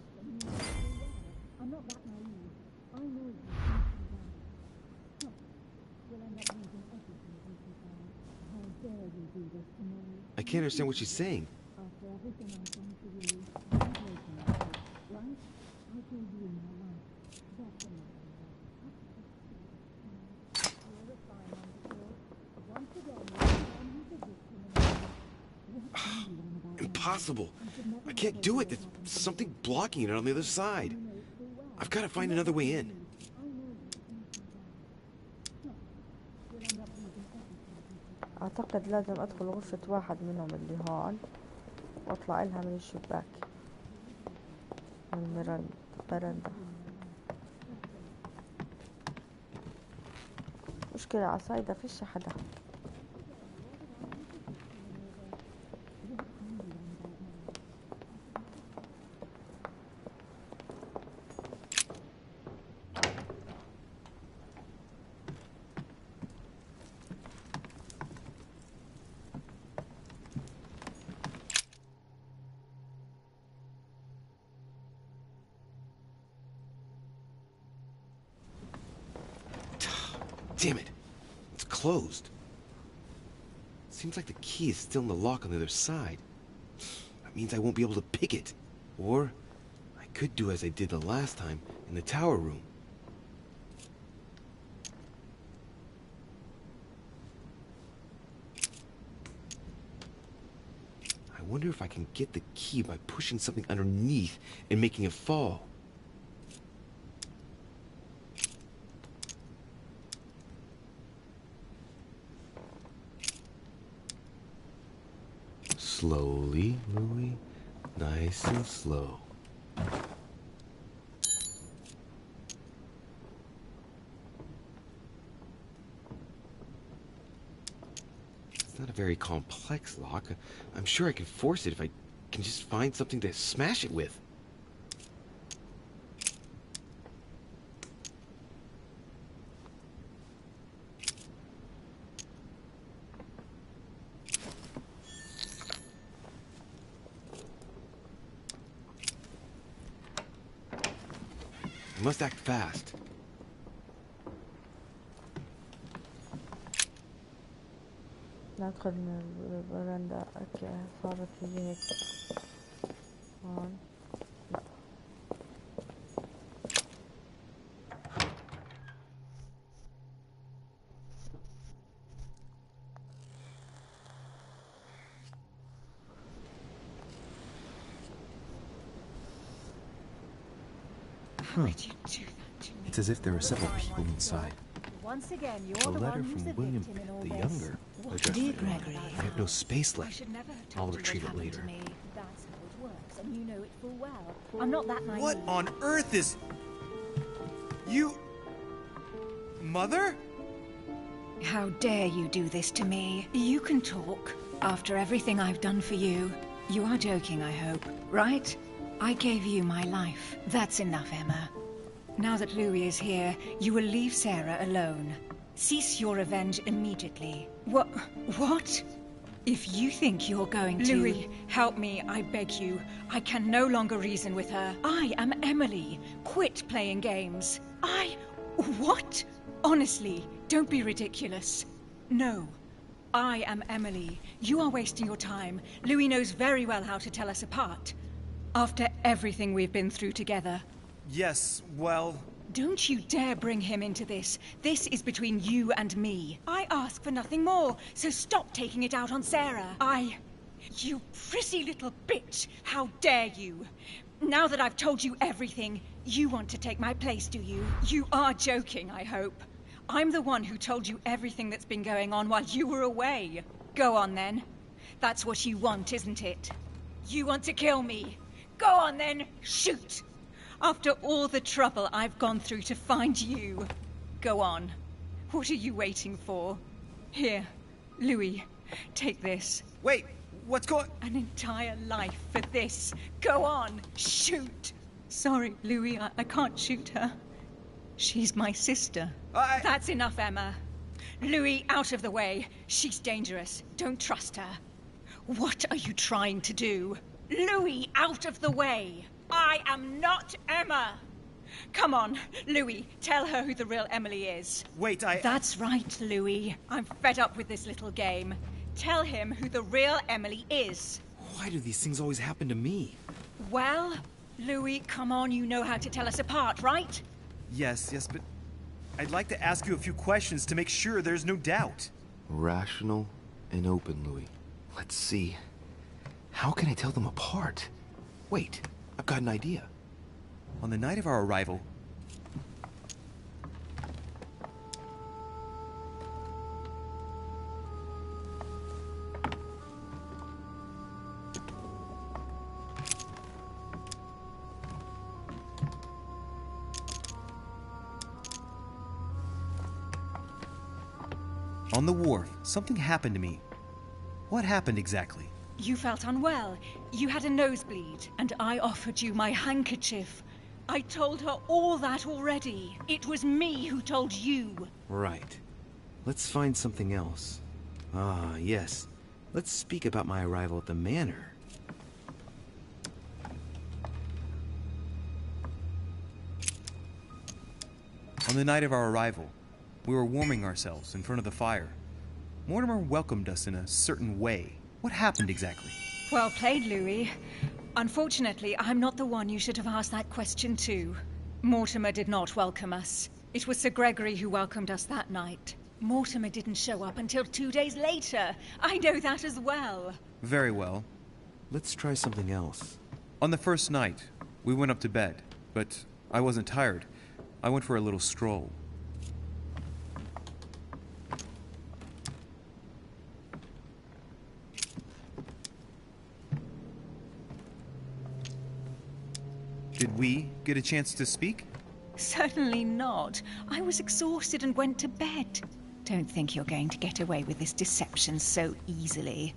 I can't understand what she's saying. Impossible. I can't do it. There's something blocking it on the other side. I've got to find another way in. أعتقد لازم أدخل غرفة واحد منهم اللي هون وأطلع لها من الشباك من البرندة. مشكلة عصايدة فيش حدا. Damn it. It's closed. Seems like the key is still in the lock on the other side. That means I won't be able to pick it. Or I could do as I did the last time in the tower room. I wonder if I can get the key by pushing something underneath and making it fall. Slowly, Louis. Nice and slow. It's not a very complex lock. I'm sure I can force it if I can just find something to smash it with. I must act fast. ندخل من البرندة. اوكي صارت لي هيك هون. It's as if there are several people inside. Once again, A you're the letter one who's from the William victim in all the this. Younger. Dear Gregory, I have no space I left. should never have I'll told you retrieve what it happened to later. me. That's how it works, and you know it full well. I'm not that naive. What on earth is... You... Mother? How dare you do this to me? You can talk after everything I've done for you. You are joking, I hope, right? I gave you my life. That's enough, Emma. Now that Louis is here, you will leave Sarah alone. Cease your revenge immediately. What? If you think you're going to... Louis, help me, I beg you. I can no longer reason with her. I am Emily. Quit playing games. What? Honestly, don't be ridiculous. No. I am Emily. You are wasting your time. Louis knows very well how to tell us apart. After everything we've been through together. Yes, well... Don't you dare bring him into this. This is between you and me. I ask for nothing more, so stop taking it out on Sarah. You pretty little bitch! How dare you! Now that I've told you everything, you want to take my place, do you? You are joking, I hope. I'm the one who told you everything that's been going on while you were away. Go on, then. That's what you want, isn't it? You want to kill me. Go on, then. Shoot! After all the trouble I've gone through to find you. Go on. What are you waiting for? Here, Louis, take this. Wait, what's going... An entire life for this. Go on, shoot! Sorry, Louis, I can't shoot her. She's my sister. That's enough, Emma. Louis, out of the way. She's dangerous. Don't trust her. What are you trying to do? Louis, out of the way! I am not Emma! Come on, Louis, tell her who the real Emily is. Wait, That's right, Louis. I'm fed up with this little game. Tell him who the real Emily is. Why do these things always happen to me? Well, Louis, come on, you know how to tell us apart, right? Yes, but I'd like to ask you a few questions to make sure there's no doubt. Rational and open, Louis. Let's see. How can I tell them apart? Wait, I've got an idea. On the night of our arrival, on the wharf, something happened to me. What happened exactly? You felt unwell. You had a nosebleed, and I offered you my handkerchief. I told her all that already. It was me who told you. Right. Let's find something else. Ah, yes. Let's speak about my arrival at the manor. On the night of our arrival, we were warming ourselves in front of the fire. Mortimer welcomed us in a certain way. What happened exactly? Well played, Louis. Unfortunately, I'm not the one you should have asked that question to. Mortimer did not welcome us. It was Sir Gregory who welcomed us that night. Mortimer didn't show up until 2 days later. I know that as well. Very well. Let's try something else. On the first night, we went up to bed, but I wasn't tired. I went for a little stroll. Did we get a chance to speak? Certainly not. I was exhausted and went to bed. Don't think you're going to get away with this deception so easily.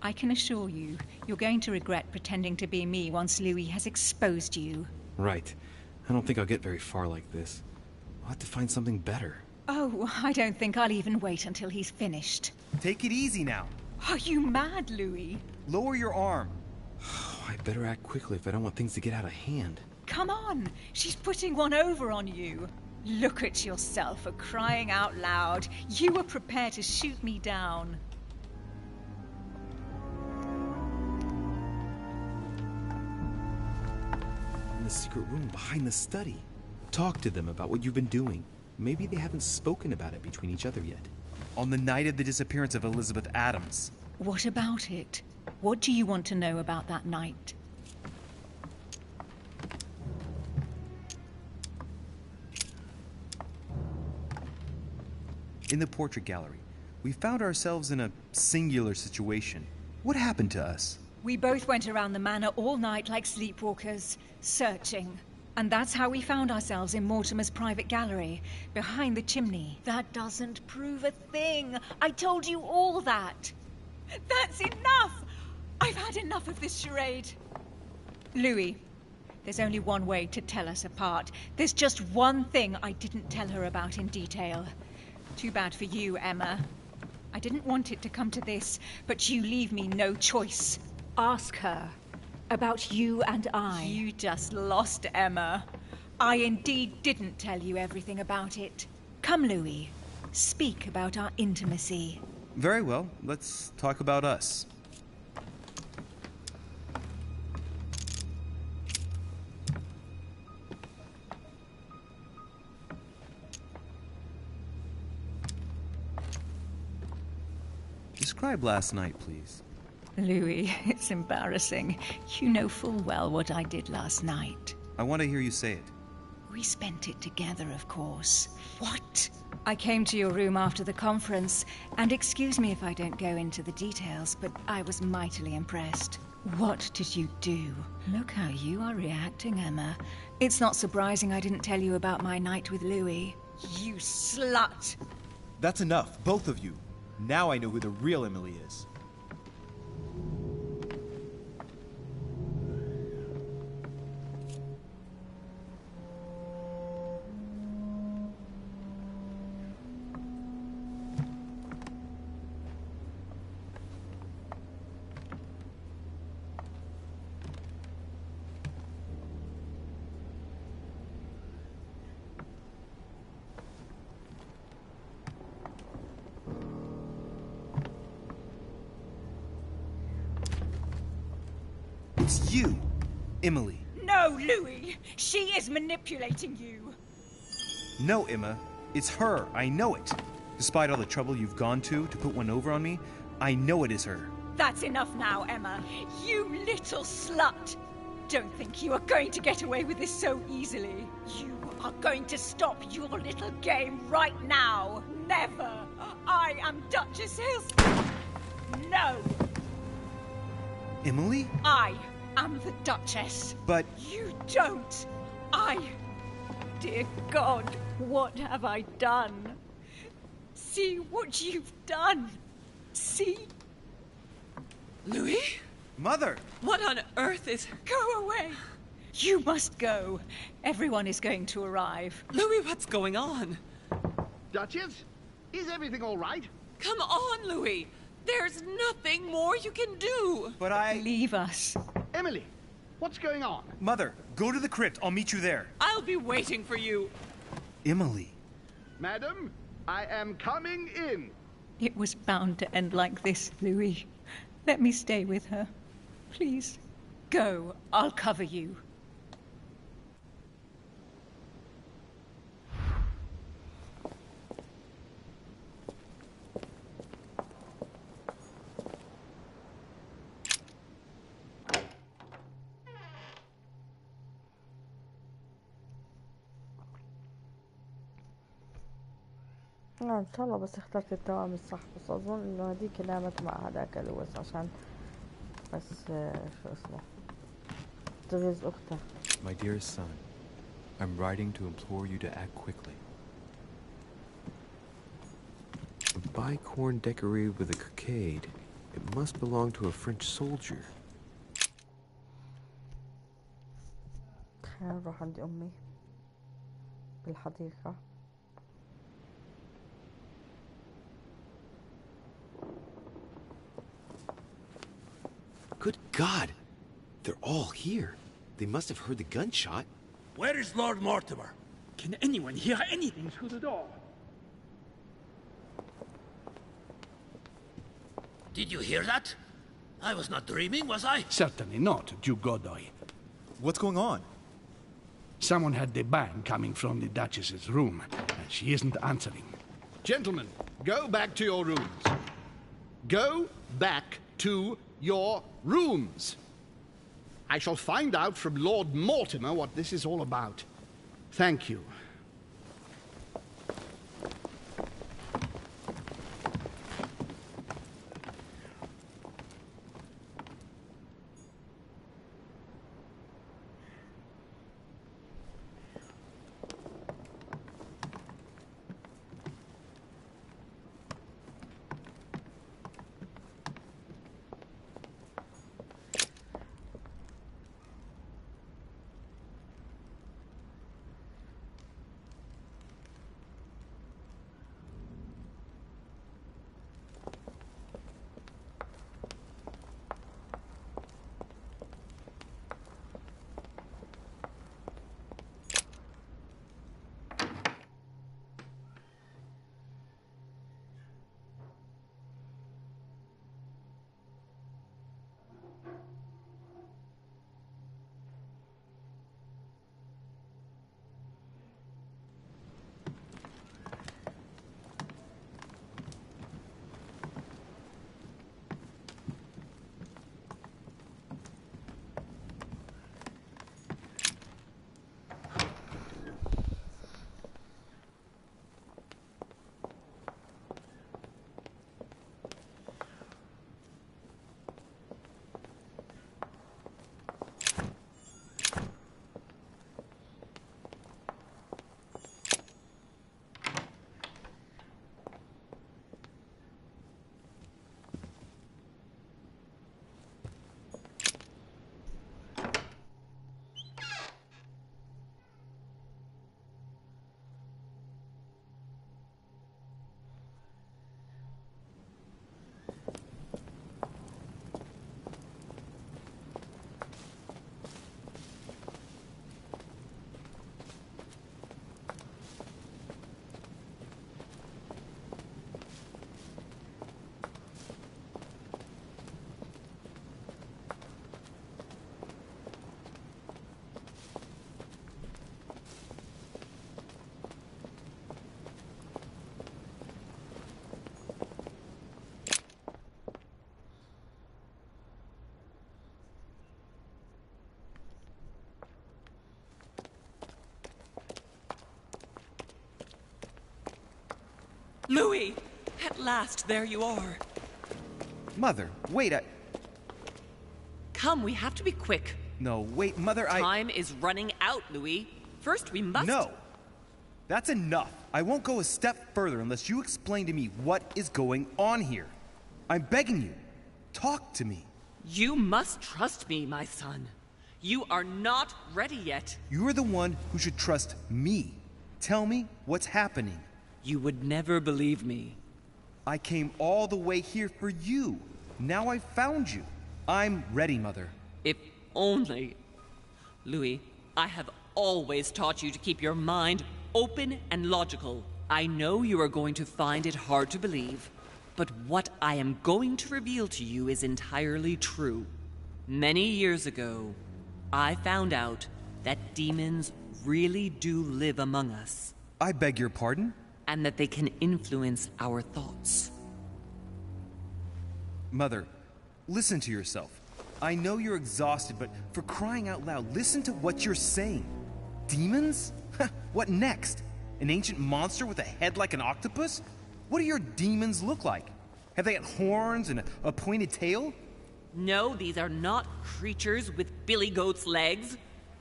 I can assure you, you're going to regret pretending to be me once Louis has exposed you. Right. I don't think I'll get very far like this. I'll have to find something better. Oh, I don't think I'll even wait until he's finished. Take it easy now. Are you mad, Louis? Lower your arm. I better act quickly if I don't want things to get out of hand. Come on! She's putting one over on you. Look at yourself for crying out loud. You were prepared to shoot me down. In the secret room behind the study. Talk to them about what you've been doing. Maybe they haven't spoken about it between each other yet. On the night of the disappearance of Elizabeth Adams. What about it? What do you want to know about that night? In the portrait gallery, we found ourselves in a singular situation. What happened to us? We both went around the manor all night like sleepwalkers, searching. And that's how we found ourselves in Mortimer's private gallery, behind the chimney. That doesn't prove a thing. I told you all that. That's enough! I've had enough of this charade. Louis, there's only one way to tell us apart. There's just one thing I didn't tell her about in detail. Too bad for you, Emma. I didn't want it to come to this, but you leave me no choice. Ask her about you and I. You just lost, Emma. I indeed didn't tell you everything about it. Come, Louis. Speak about our intimacy. Very well. Let's talk about us. Describe last night, please. Louis, it's embarrassing. You know full well what I did last night. I want to hear you say it. We spent it together, of course. What? I came to your room after the conference, and excuse me if I don't go into the details, but I was mightily impressed. What did you do? Look how you are reacting, Emma. It's not surprising I didn't tell you about my night with Louis. You slut! That's enough, both of you. Now I know who the real Emily is. It's you, Emily. No, Louis! She is manipulating you! No, Emma. It's her. I know it. Despite all the trouble you've gone to put one over on me, I know it is her. That's enough now, Emma. You little slut! Don't think you are going to get away with this so easily. You are going to stop your little game right now. Never! I am Duchess Hills. No! Emily? I am the Duchess. But... You don't. Dear God, what have I done? See what you've done. See? Louis? Mother! What on earth is... Go away. You must go. Everyone is going to arrive. Louis, what's going on? Duchess? Is everything all right? Come on, Louis. There's nothing more you can do. But I... Leave us. Emily, what's going on? Mother, go to the crypt. I'll meet you there. I'll be waiting for you. Emily. Madam, I am coming in. It was bound to end like this, Louis. Let me stay with her. Please, go. I'll cover you. ان شاء الله بس اخترت التوأم الصح بس اظن انه هذيك نامت مع هذاك لويس عشان بس شو اسمه تغيظ اختها. My dearest son, I'm writing to implore you to act quickly. A bicorn decorated with a cockade. It must belong to a French soldier. خلينا نروح عند امي بالحديقة. Good God! They're all here. They must have heard the gunshot. Where is Lord Mortimer? Can anyone hear anything through the door? Did you hear that? I was not dreaming, was I? Certainly not, Duke Godoy. What's going on? Someone had the bang coming from the Duchess's room, and she isn't answering. Gentlemen, go back to your rooms. Go back to your rooms. I shall find out from Lord Mortimer what this is all about. Thank you. Louis! At last, there you are. Mother, wait, Come, we have to be quick. No, wait, Mother, Time is running out, Louis. First, we must... No! That's enough. I won't go a step further unless you explain to me what is going on here. I'm begging you. Talk to me. You must trust me, my son. You are not ready yet. You're the one who should trust me. Tell me what's happening. You would never believe me. I came all the way here for you. Now I've found you. I'm ready, Mother. If only... Louis, I have always taught you to keep your mind open and logical. I know you are going to find it hard to believe, but what I am going to reveal to you is entirely true. Many years ago, I found out that demons really do live among us. I beg your pardon? And that they can influence our thoughts. Mother, listen to yourself. I know you're exhausted, but for crying out loud, listen to what you're saying. Demons? What next? An ancient monster with a head like an octopus? What do your demons look like? Have they got horns and a pointed tail? No, these are not creatures with billy goat's legs.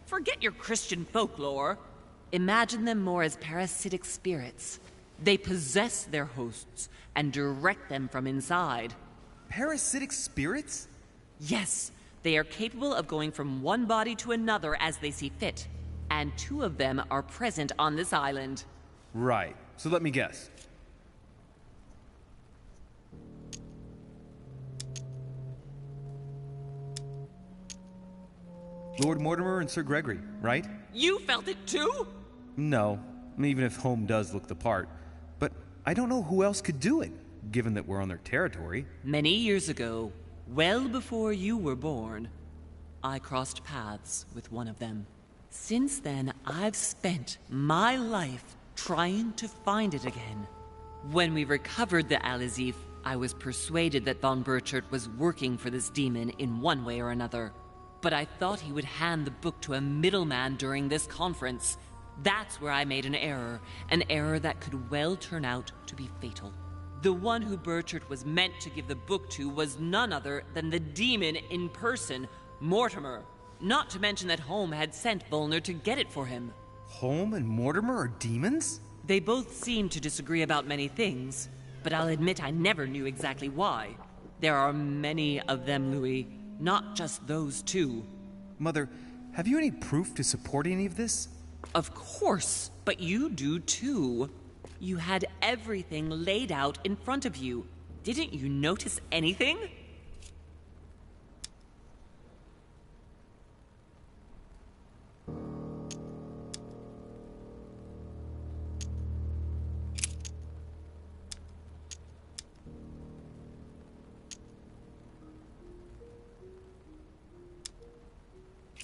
Forget your Christian folklore. Imagine them more as parasitic spirits. They possess their hosts and direct them from inside. Parasitic spirits? Yes, they are capable of going from one body to another as they see fit. And 2 of them are present on this island. Right. So let me guess. Lord Mortimer and Sir Gregory, right? You felt it too? No, even if Home does look the part. But I don't know who else could do it, given that we're on their territory. Many years ago, well before you were born, I crossed paths with one of them. Since then, I've spent my life trying to find it again. When we recovered the Al-Azif, I was persuaded that von Burchard was working for this demon in one way or another. But I thought he would hand the book to a middleman during this conference. That's where I made an error that could well turn out to be fatal. The one who Burchard was meant to give the book to was none other than the demon in person, Mortimer. Not to mention that Home had sent Volner to get it for him. Home and Mortimer are demons? They both seem to disagree about many things, but I'll admit I never knew exactly why. There are many of them, Louis, not just those 2. Mother, have you any proof to support any of this? Of course, but you do too. You had everything laid out in front of you. Didn't you notice anything?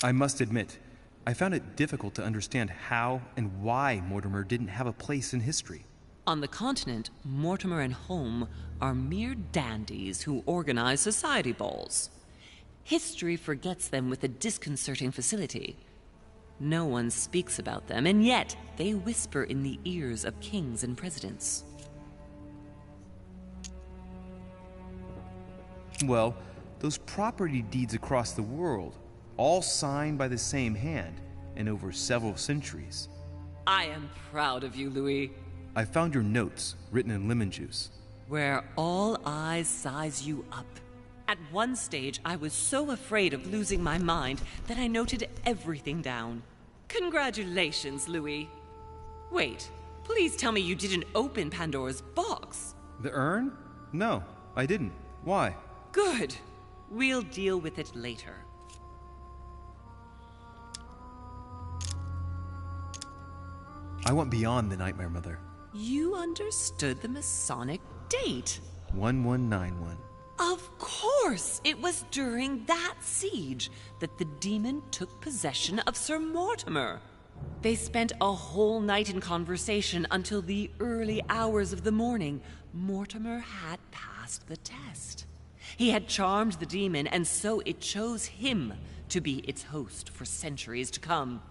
I must admit, I found it difficult to understand how and why Mortimer didn't have a place in history. On the continent, Mortimer and Home are mere dandies who organize society balls. History forgets them with a disconcerting facility. No one speaks about them, and yet they whisper in the ears of kings and presidents. Well, those property deeds across the world, all signed by the same hand and over several centuries. I am proud of you, Louis. I found your notes written in lemon juice. Where all eyes size you up. At one stage, I was so afraid of losing my mind that I noted everything down. Congratulations, Louis. Wait, please tell me you didn't open Pandora's box. The urn? No, I didn't. Why? Good. We'll deal with it later. I went beyond the Nightmare Mother. You understood the Masonic date. 1191. Of course! It was during that siege that the demon took possession of Sir Mortimer. They spent a whole night in conversation until the early hours of the morning. Mortimer had passed the test. He had charmed the demon, and so it chose him to be its host for centuries to come.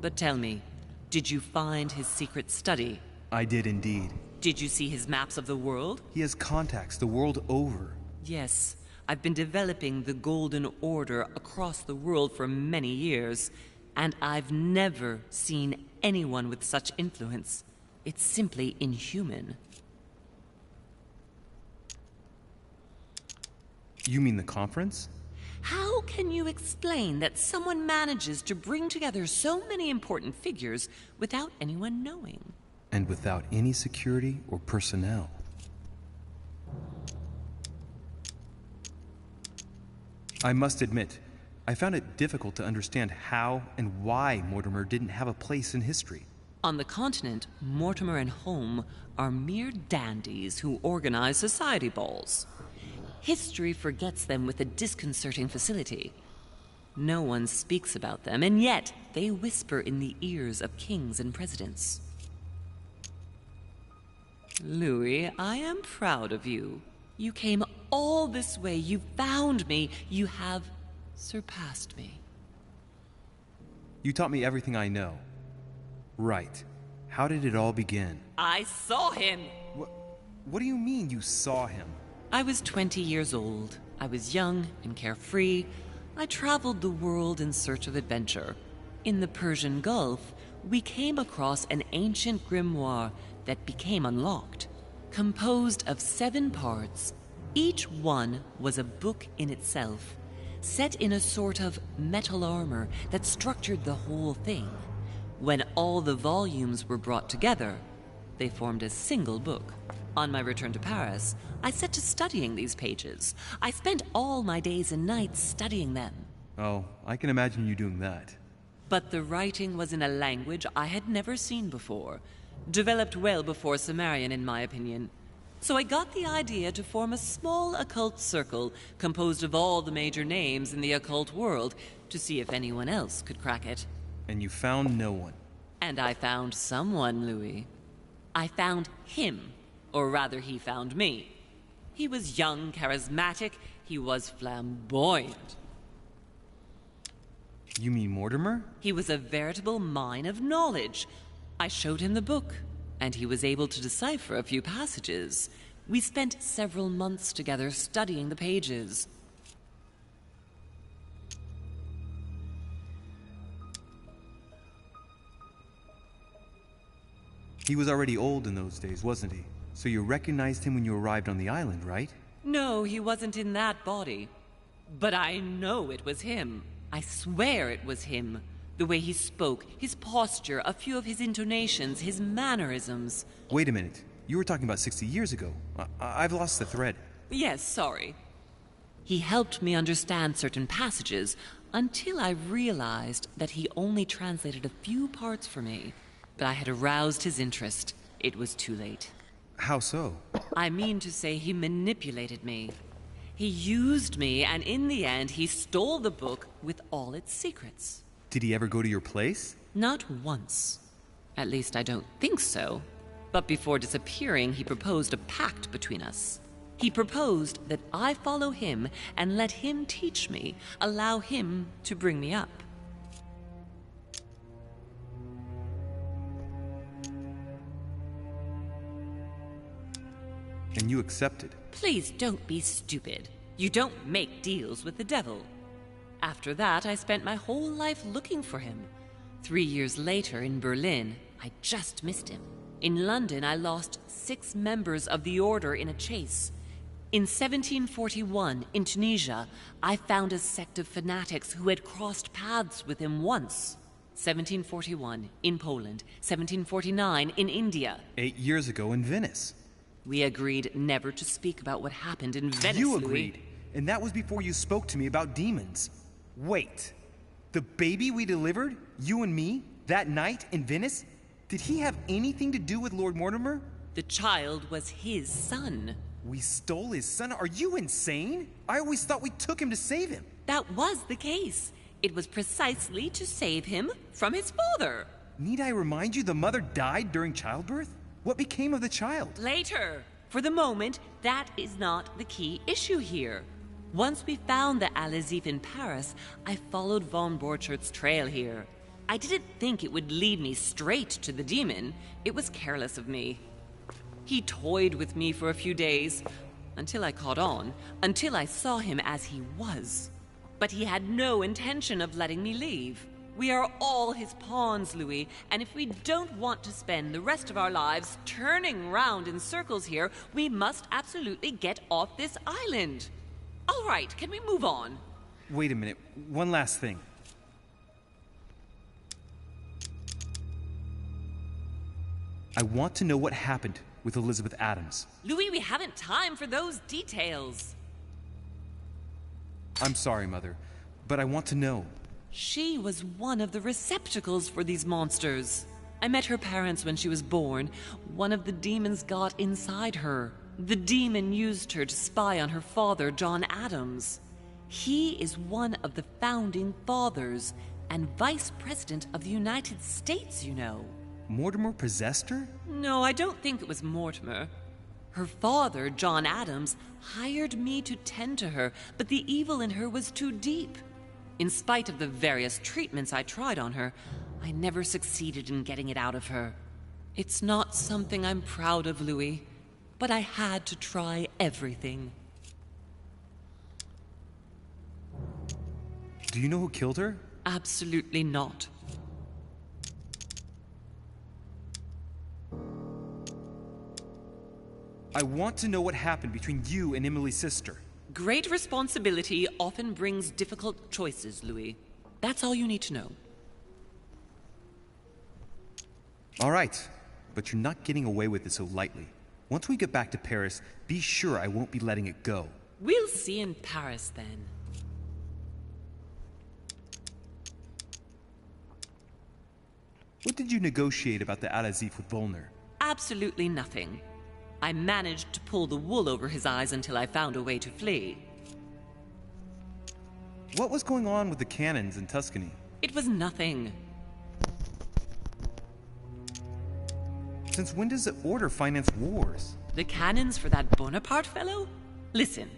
But tell me, did you find his secret study? I did indeed. Did you see his maps of the world? He has contacts the world over. Yes. I've been developing the Golden Order across the world for many years, and I've never seen anyone with such influence. It's simply inhuman. You mean the conference? How can you explain that someone manages to bring together so many important figures without anyone knowing? And without any security or personnel. I must admit, I found it difficult to understand how and why Mortimer didn't have a place in history. On the continent, Mortimer and Holm are mere dandies who organize society balls. History forgets them with a disconcerting facility. No one speaks about them, and yet they whisper in the ears of kings and presidents. Louis, I am proud of you. You came all this way, you found me, you have surpassed me. You taught me everything I know. Right. How did it all begin? I saw him! What do you mean you saw him? I was 20 years old. I was young and carefree. I traveled the world in search of adventure. In the Persian Gulf, we came across an ancient grimoire that became unlocked. Composed of 7 parts, each one was a book in itself, set in a sort of metal armor that structured the whole thing. When all the volumes were brought together, they formed a single book. On my return to Paris, I set to studying these pages. I spent all my days and nights studying them. Oh, I can imagine you doing that. But the writing was in a language I had never seen before, developed well before Sumerian, in my opinion. So I got the idea to form a small occult circle composed of all the major names in the occult world to see if anyone else could crack it. And you found no one. And I found someone, Louis. I found him. Or rather, he found me. He was young, charismatic. He was flamboyant. You mean Mortimer? He was a veritable mine of knowledge. I showed him the book, and he was able to decipher a few passages. We spent several months together studying the pages. He was already old in those days, wasn't he? So you recognized him when you arrived on the island, right? No, he wasn't in that body. But I know it was him. I swear it was him. The way he spoke, his posture, a few of his intonations, his mannerisms. Wait a minute. You were talking about 60 years ago. I've lost the thread. Yes, sorry. He helped me understand certain passages until I realized that he only translated a few parts for me. But I had aroused his interest. It was too late. How so? I mean to say he manipulated me. He used me, and in the end, he stole the book with all its secrets. Did he ever go to your place? Not once. At least I don't think so. But before disappearing, he proposed a pact between us. He proposed that I follow him and let him teach me, allow him to bring me up. And you accepted. Please don't be stupid. You don't make deals with the devil. After that, I spent my whole life looking for him. 3 years later, in Berlin, I just missed him. In London, I lost 6 members of the Order in a chase. In 1741, in Tunisia, I found a sect of fanatics who had crossed paths with him once. 1741, in Poland. 1749, in India. 8 years ago in Venice. We agreed never to speak about what happened in Venice, You Louis. agreed, and that was before you spoke to me about demons. Wait, the baby we delivered, you and me, that night in Venice, did he have anything to do with Lord Mortimer? The child was his son. We stole his son? Are you insane? I always thought we took him to save him. That was the case. It was precisely to save him from his father. Need I remind you the mother died during childbirth? What became of the child? Later. For the moment, that is not the key issue here. Once we found the Al-Azif in Paris, I followed von Borchert's trail here. I didn't think it would lead me straight to the demon. It was careless of me. He toyed with me for a few days, until I caught on, until I saw him as he was. But he had no intention of letting me leave. We are all his pawns, Louis, and if we don't want to spend the rest of our lives turning round in circles here, we must absolutely get off this island. All right, can we move on? Wait a minute. One last thing. I want to know what happened with Elizabeth Adams. Louis, we haven't time for those details. I'm sorry, Mother, but I want to know. She was one of the receptacles for these monsters. I met her parents when she was born. One of the demons got inside her. The demon used her to spy on her father, John Adams. He is one of the founding fathers and vice president of the United States, you know. Mortimer possessed her? No, I don't think it was Mortimer. Her father, John Adams, hired me to tend to her, but the evil in her was too deep. In spite of the various treatments I tried on her, I never succeeded in getting it out of her. It's not something I'm proud of, Louis, but I had to try everything. Do you know who killed her? Absolutely not. I want to know what happened between you and Emily's sister. Great responsibility often brings difficult choices, Louis. That's all you need to know. All right, but you're not getting away with it so lightly. Once we get back to Paris, be sure I won't be letting it go. We'll see in Paris, then. What did you negotiate about the Al-Azif with Volner? Absolutely nothing. I managed to pull the wool over his eyes until I found a way to flee. What was going on with the cannons in Tuscany? It was nothing. Since when does the Order finance wars? The cannons for that Bonaparte fellow? Listen,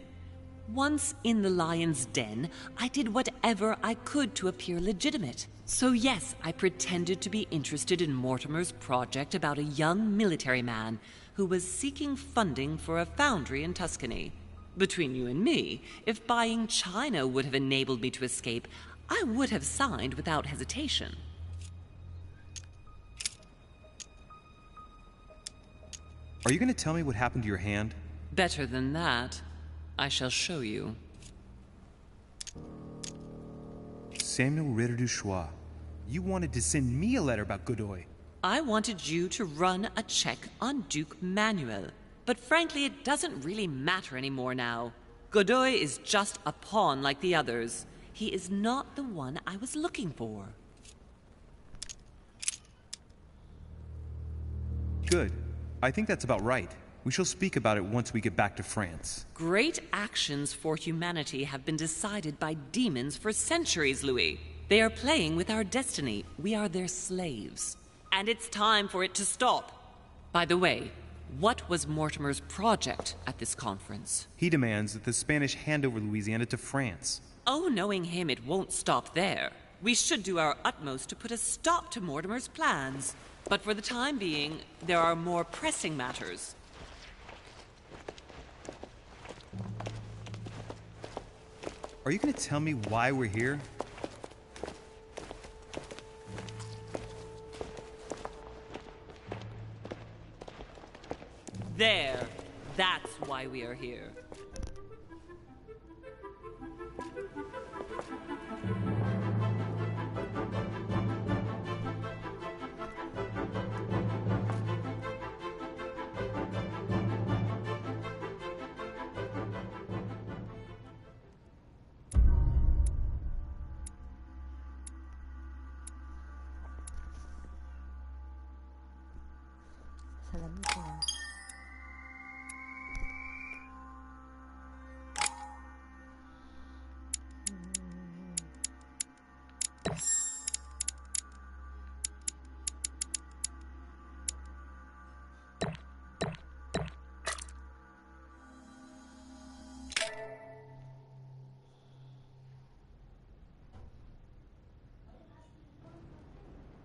once in the lion's den, I did whatever I could to appear legitimate. So yes, I pretended to be interested in Mortimer's project about a young military man who was seeking funding for a foundry in Tuscany. Between you and me, if buying China would have enabled me to escape, I would have signed without hesitation. Are you going to tell me what happened to your hand? Better than that. I shall show you. Samuel Ritter du Choix. You wanted to send me a letter about Godoy. I wanted you to run a check on Duke Manuel. But frankly, it doesn't really matter anymore now. Godoy is just a pawn like the others. He is not the one I was looking for. Good. I think that's about right. We shall speak about it once we get back to France. Great actions for humanity have been decided by demons for centuries, Louis. They are playing with our destiny. We are their slaves. And it's time for it to stop. By the way, what was Mortimer's project at this conference? He demands that the Spanish hand over Louisiana to France. Oh, knowing him, it won't stop there. We should do our utmost to put a stop to Mortimer's plans. But for the time being, there are more pressing matters. Are you going to tell me why we're here? There. That's why we are here. سلامتنا.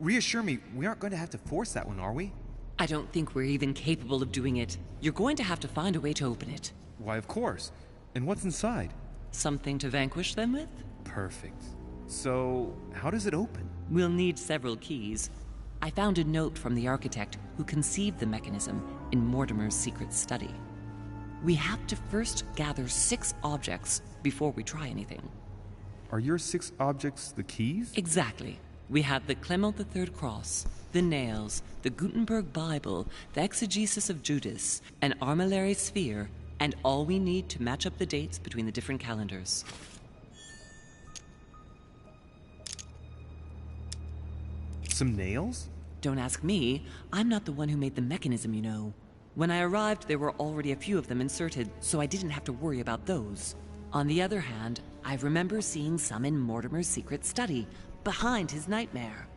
Reassure me, we aren't going to have to force that one, are we? I don't think we're even capable of doing it. You're going to have to find a way to open it. Why, of course. And what's inside? Something to vanquish them with? Perfect. So, how does it open? We'll need several keys. I found a note from the architect who conceived the mechanism in Mortimer's secret study. We have to first gather 6 objects before we try anything. Are your 6 objects the keys? Exactly. We have the Clement III cross, the nails, the Gutenberg Bible, the exegesis of Judas, an armillary sphere, and all we need to match up the dates between the different calendars. Some nails? Don't ask me. I'm not the one who made the mechanism, you know. When I arrived, there were already a few of them inserted, so I didn't have to worry about those. On the other hand, I remember seeing some in Mortimer's secret study, behind his nightmare.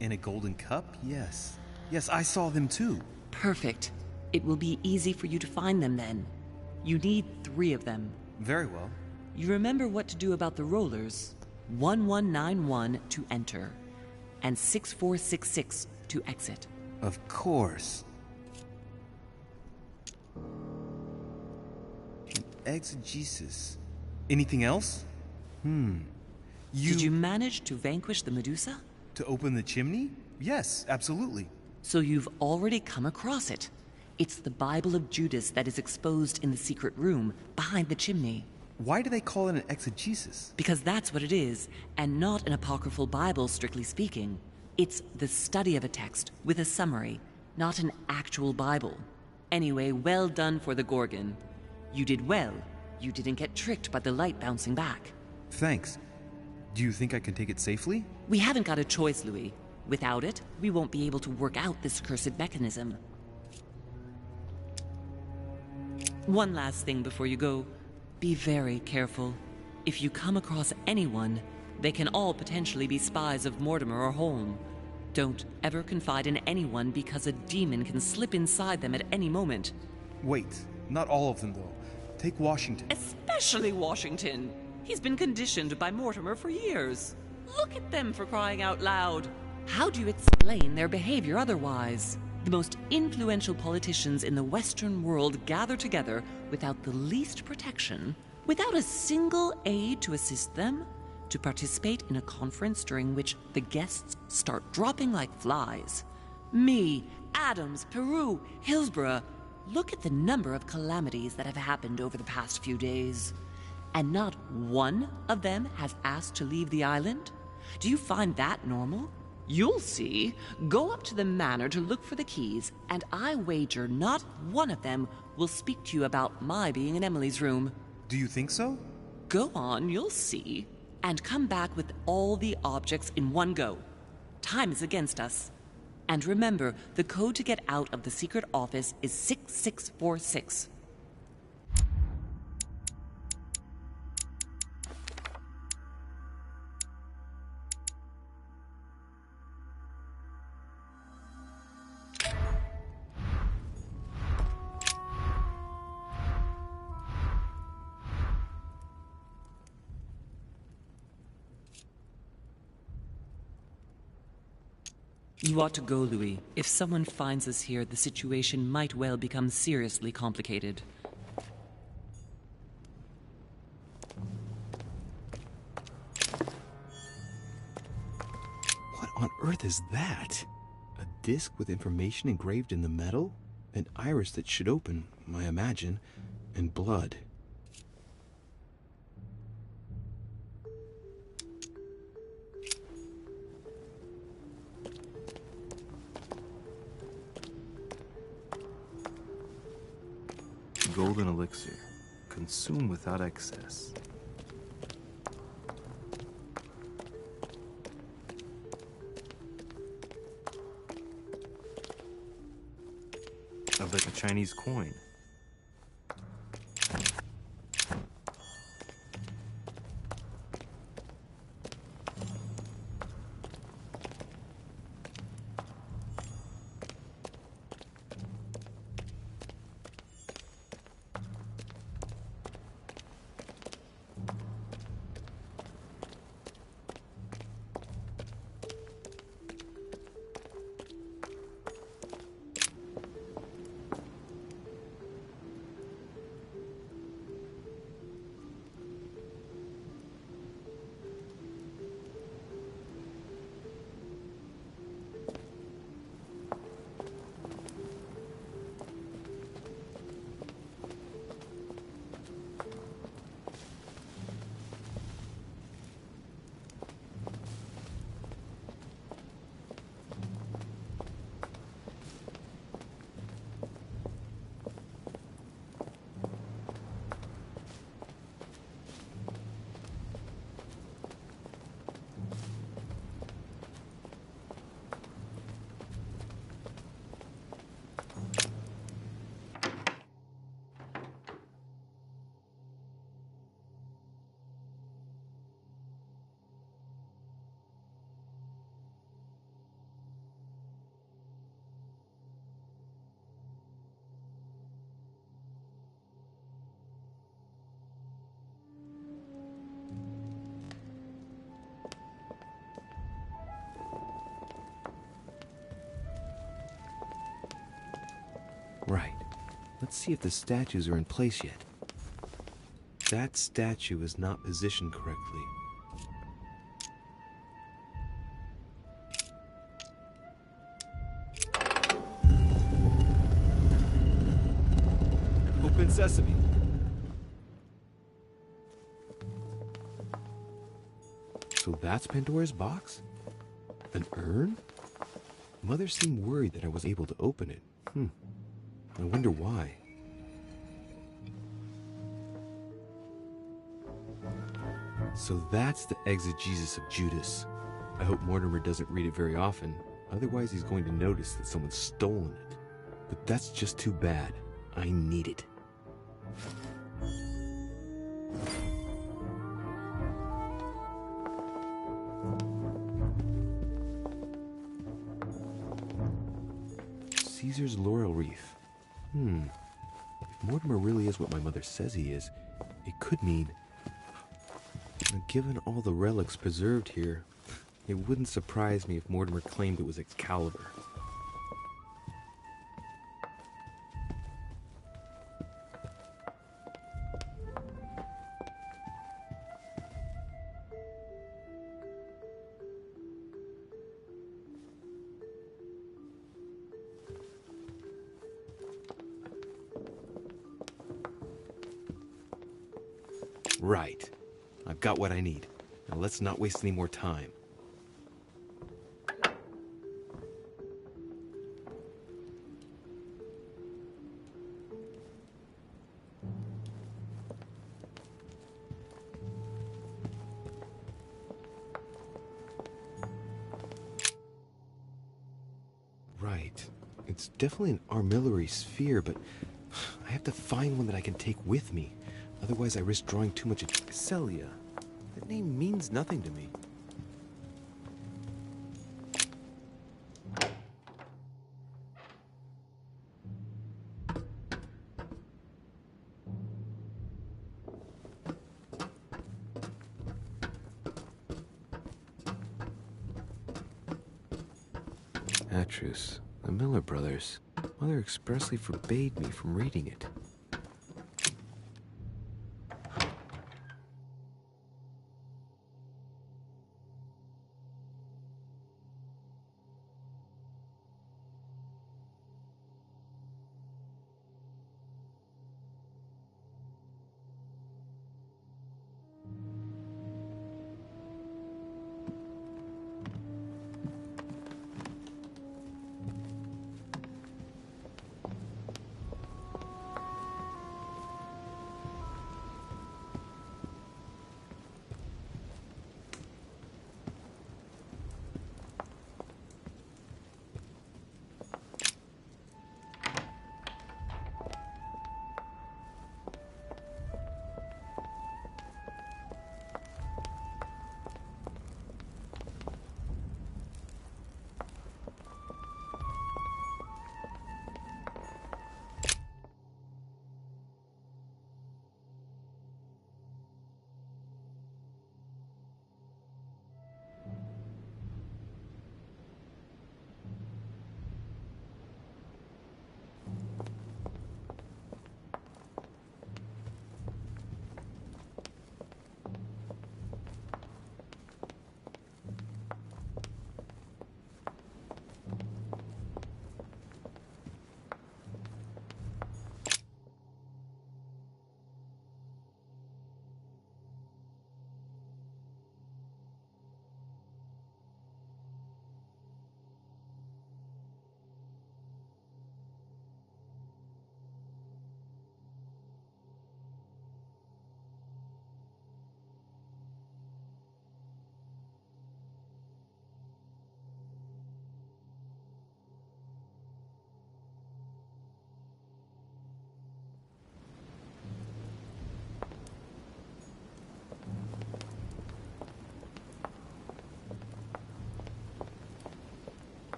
In a golden cup? Yes. Yes, I saw them too. Perfect. It will be easy for you to find them then. You need 3 of them. Very well. You remember what to do about the rollers. 1191 to enter, and 6466 to exit. Of course. Exegesis. Anything else? Did you manage to vanquish the Medusa? To open the chimney? Yes, absolutely. So you've already come across it. It's the Bible of Judas that is exposed in the secret room behind the chimney. Why do they call it an exegesis? Because that's what it is, and not an apocryphal Bible, strictly speaking. It's the study of a text with a summary, not an actual Bible. Anyway, well done for the Gorgon. You did well. You didn't get tricked by the light bouncing back. Thanks. Do you think I can take it safely? We haven't got a choice, Louis. Without it, we won't be able to work out this cursed mechanism. One last thing before you go. Be very careful. If you come across anyone, they can all potentially be spies of Mortimer or Holm. Don't ever confide in anyone because a demon can slip inside them at any moment. Wait, not all of them though. Take Washington. Especially Washington. He's been conditioned by Mortimer for years. Look at them, for crying out loud. How do you explain their behavior otherwise? The most influential politicians in the Western world gather together without the least protection, without a single aid to assist them, to participate in a conference during which the guests start dropping like flies. Me, Adams, Peru, Hillsborough. Look at the number of calamities that have happened over the past few days. And not one of them has asked to leave the island? Do you find that normal? You'll see. Go up to the manor to look for the keys, and I wager not one of them will speak to you about my being in Emily's room. Do you think so? Go on, you'll see. And come back with all the objects in one go. Time is against us. And remember, the code to get out of the secret office is 6646. You ought to go, Louis. If someone finds us here, the situation might well become seriously complicated. What on earth is that? A disc with information engraved in the metal? An iris that should open, I imagine, and blood. Golden elixir. Consume without excess. Of like a Chinese coin. Let's see if the statues are in place yet. That statue is not positioned correctly. Open sesame. So that's Pandora's box? An urn? Mother seemed worried that I was able to open it. I wonder why. So that's the exegesis of Judas. I hope Mortimer doesn't read it very often, otherwise he's going to notice that someone's stolen it. But that's just too bad. I need it. Caesar's laurel wreath. If Mortimer really is what my mother says he is, it could mean... Given all the relics preserved here, it wouldn't surprise me if Mortimer claimed it was Excalibur. Right. I've got what I need. Now let's not waste any more time. Right. It's definitely an armillary sphere, but I have to find one that I can take with me. Otherwise, I risk drawing too much attention. Celia. That name means nothing to me. Atrus, the Miller brothers. Mother expressly forbade me from reading it.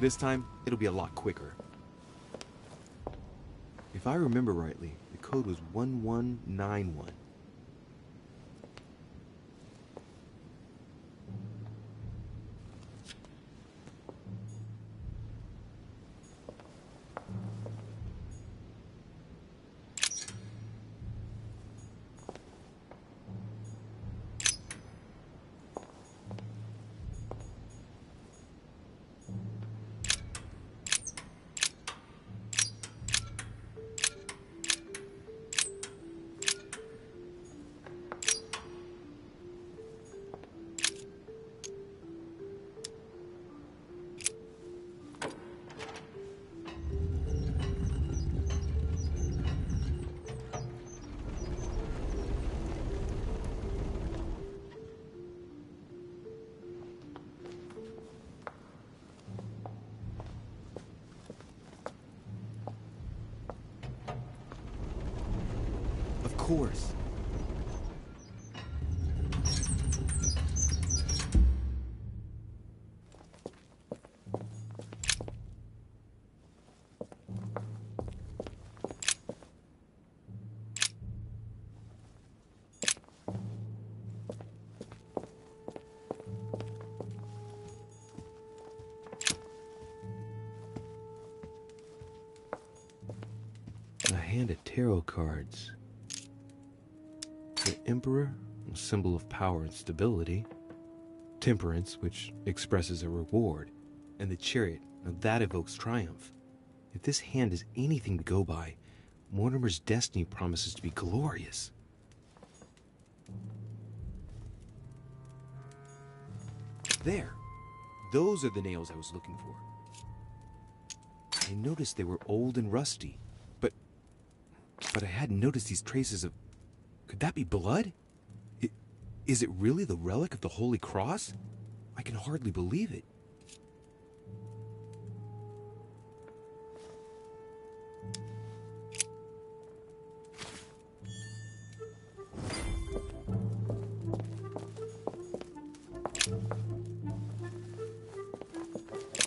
This time, it'll be a lot quicker. If I remember rightly, the code was 1191. Of course. A hand of tarot cards. The Emperor, a symbol of power and stability. Temperance, which expresses a reward. And the Chariot, now that evokes triumph. If this hand is anything to go by, Mortimer's destiny promises to be glorious. There! Those are the nails I was looking for. I noticed they were old and rusty, but I hadn't noticed these traces of... Could that be blood? Is it really the relic of the Holy Cross? I can hardly believe it.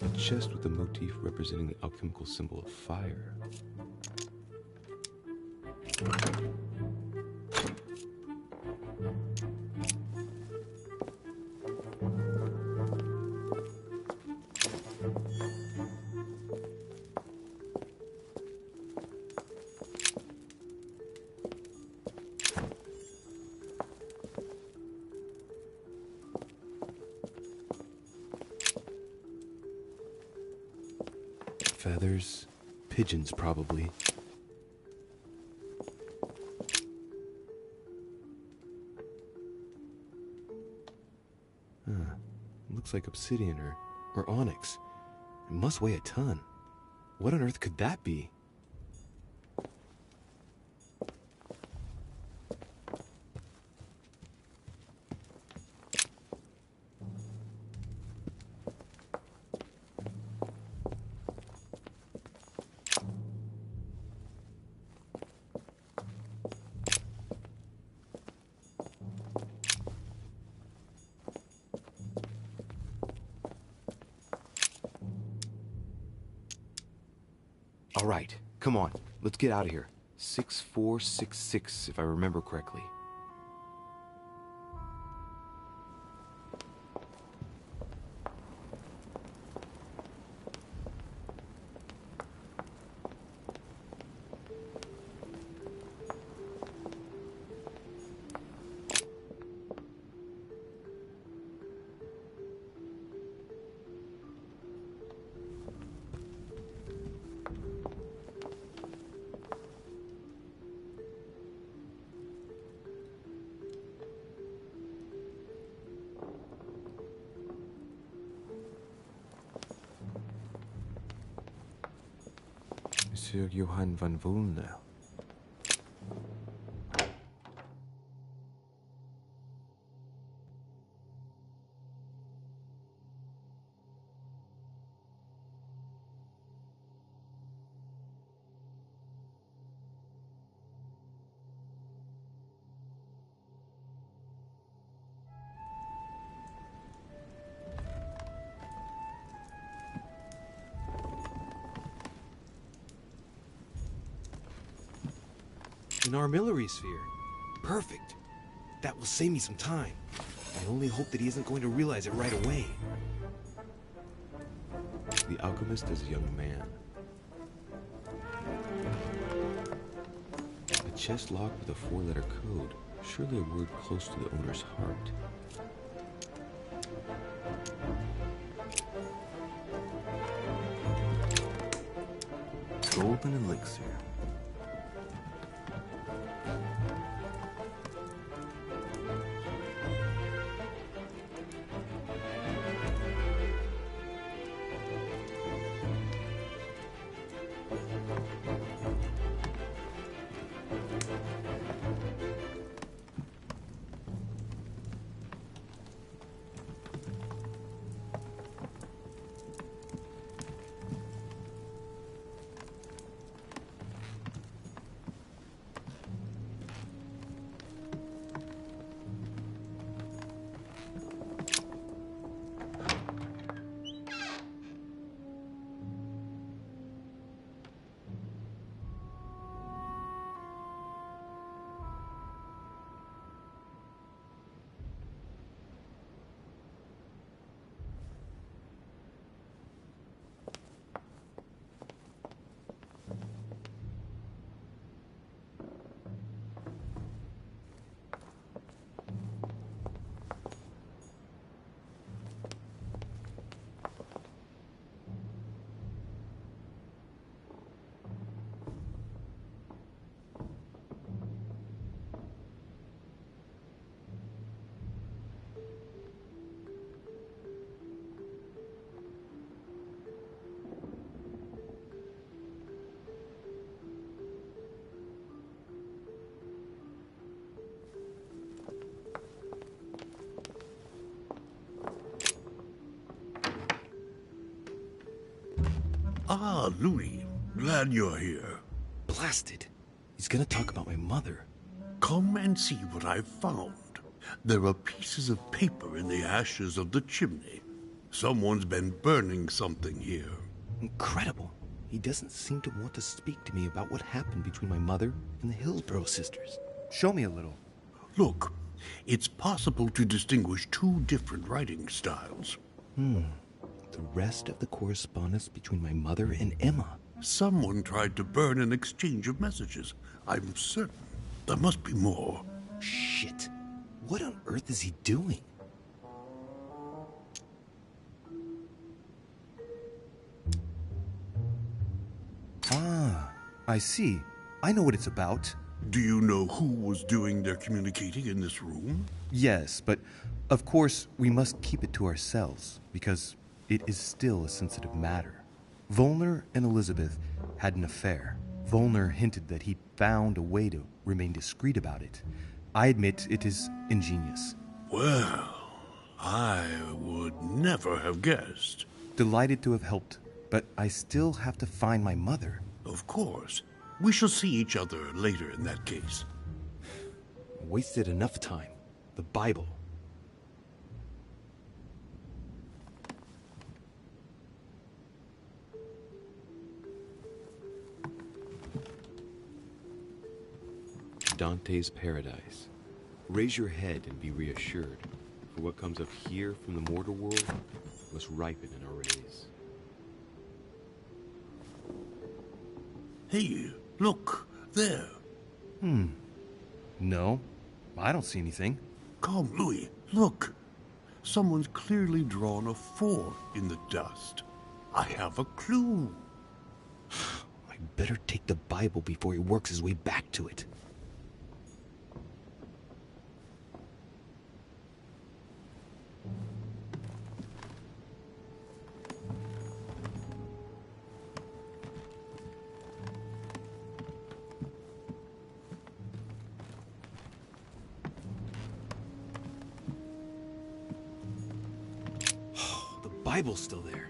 A chest with a motif representing the alchemical symbol of fire. Feathers, pigeons probably. Looks like obsidian or onyx. It must weigh a ton. What on earth could that be? All right, come on, let's get out of here. 6466, if I remember correctly. Monsieur Johann van Volnel. an armillary sphere. Perfect. That will save me some time. I only hope that he isn't going to realize it right away. The alchemist is a young man. A chest locked with a 4-letter code. Surely a word close to the owner's heart. Golden elixir. Ah, Louis. Glad you're here. Blasted. He's gonna talk about my mother. Come and see what I've found. There are pieces of paper in the ashes of the chimney. Someone's been burning something here. Incredible. He doesn't seem to want to speak to me about what happened between my mother and the Hillsborough sisters. Show me a little. Look, it's possible to distinguish two different writing styles. The rest of the correspondence between my mother and Emma. Someone tried to burn an exchange of messages. I'm certain there must be more. Shit. What on earth is he doing? Ah, I see. I know what it's about. Do you know who was doing their communicating in this room? Yes, but of course we must keep it to ourselves, because it is still a sensitive matter. Volner and Elizabeth had an affair. Volner hinted that he found a way to remain discreet about it. I admit it is ingenious. Well, I would never have guessed. Delighted to have helped, but I still have to find my mother. Of course. We shall see each other later in that case. Wasted enough time. The Bible. Dante's Paradise. Raise your head and be reassured, for what comes up here from the mortal world must ripen in our rays. Hey, look, there. No, I don't see anything. Come, Louis, look. Someone's clearly drawn a 4 in the dust. I have a clue. I better take the Bible before he works his way back to it. Bible's still there.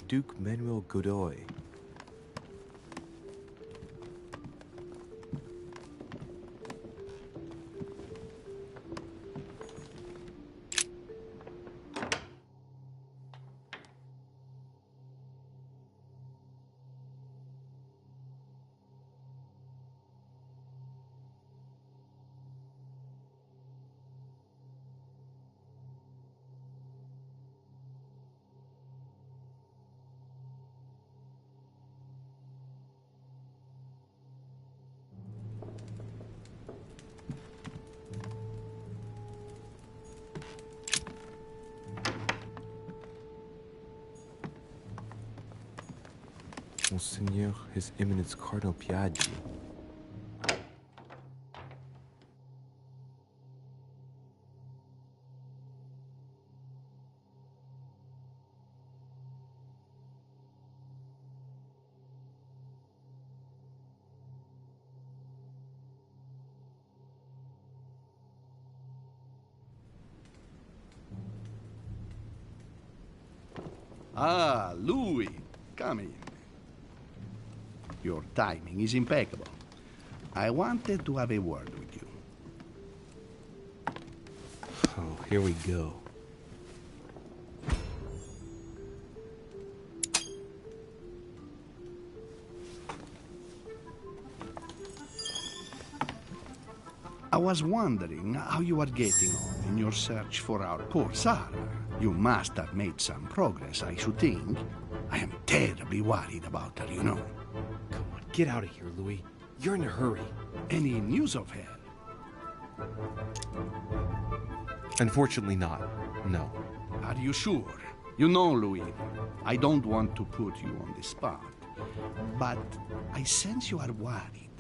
Duke Manuel Godoy. Monseigneur, His Eminence Cardinal Piaggi. Ah, Louis, come in. Your timing is impeccable. I wanted to have a word with you. Oh, here we go. I was wondering how you are getting on in your search for our poor Sarah. You must have made some progress, I should think. I am terribly worried about her, you know. Come on, get out of here, Louis. You're in a hurry. Any news of her? Unfortunately not. No. Are you sure? You know, Louis, I don't want to put you on the spot, but I sense you are worried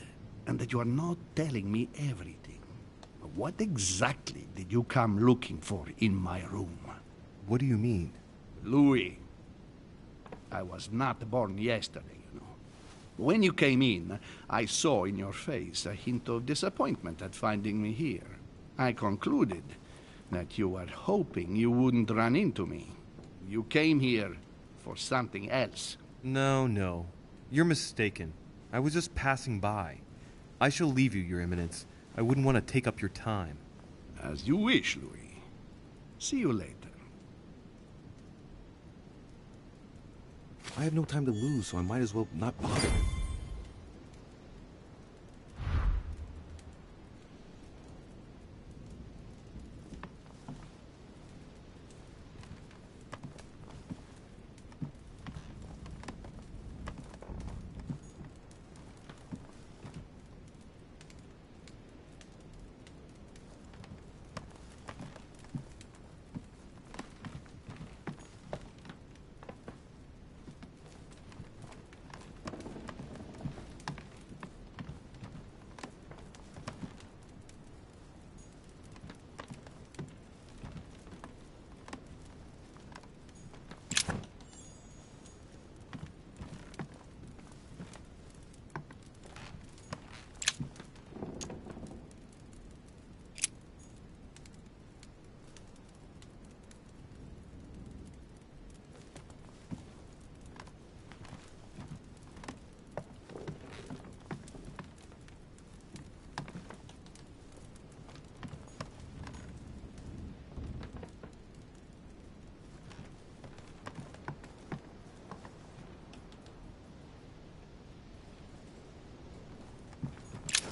and that you are not telling me everything. What exactly did you come looking for in my room? What do you mean? Louis, I was not born yesterday, you know. When you came in, I saw in your face a hint of disappointment at finding me here. I concluded that you were hoping you wouldn't run into me. You came here for something else. No. You're mistaken. I was just passing by. I shall leave you, Your Eminence. I wouldn't want to take up your time. As you wish, Louis. See you later. I have no time to lose, so I might as well not bother.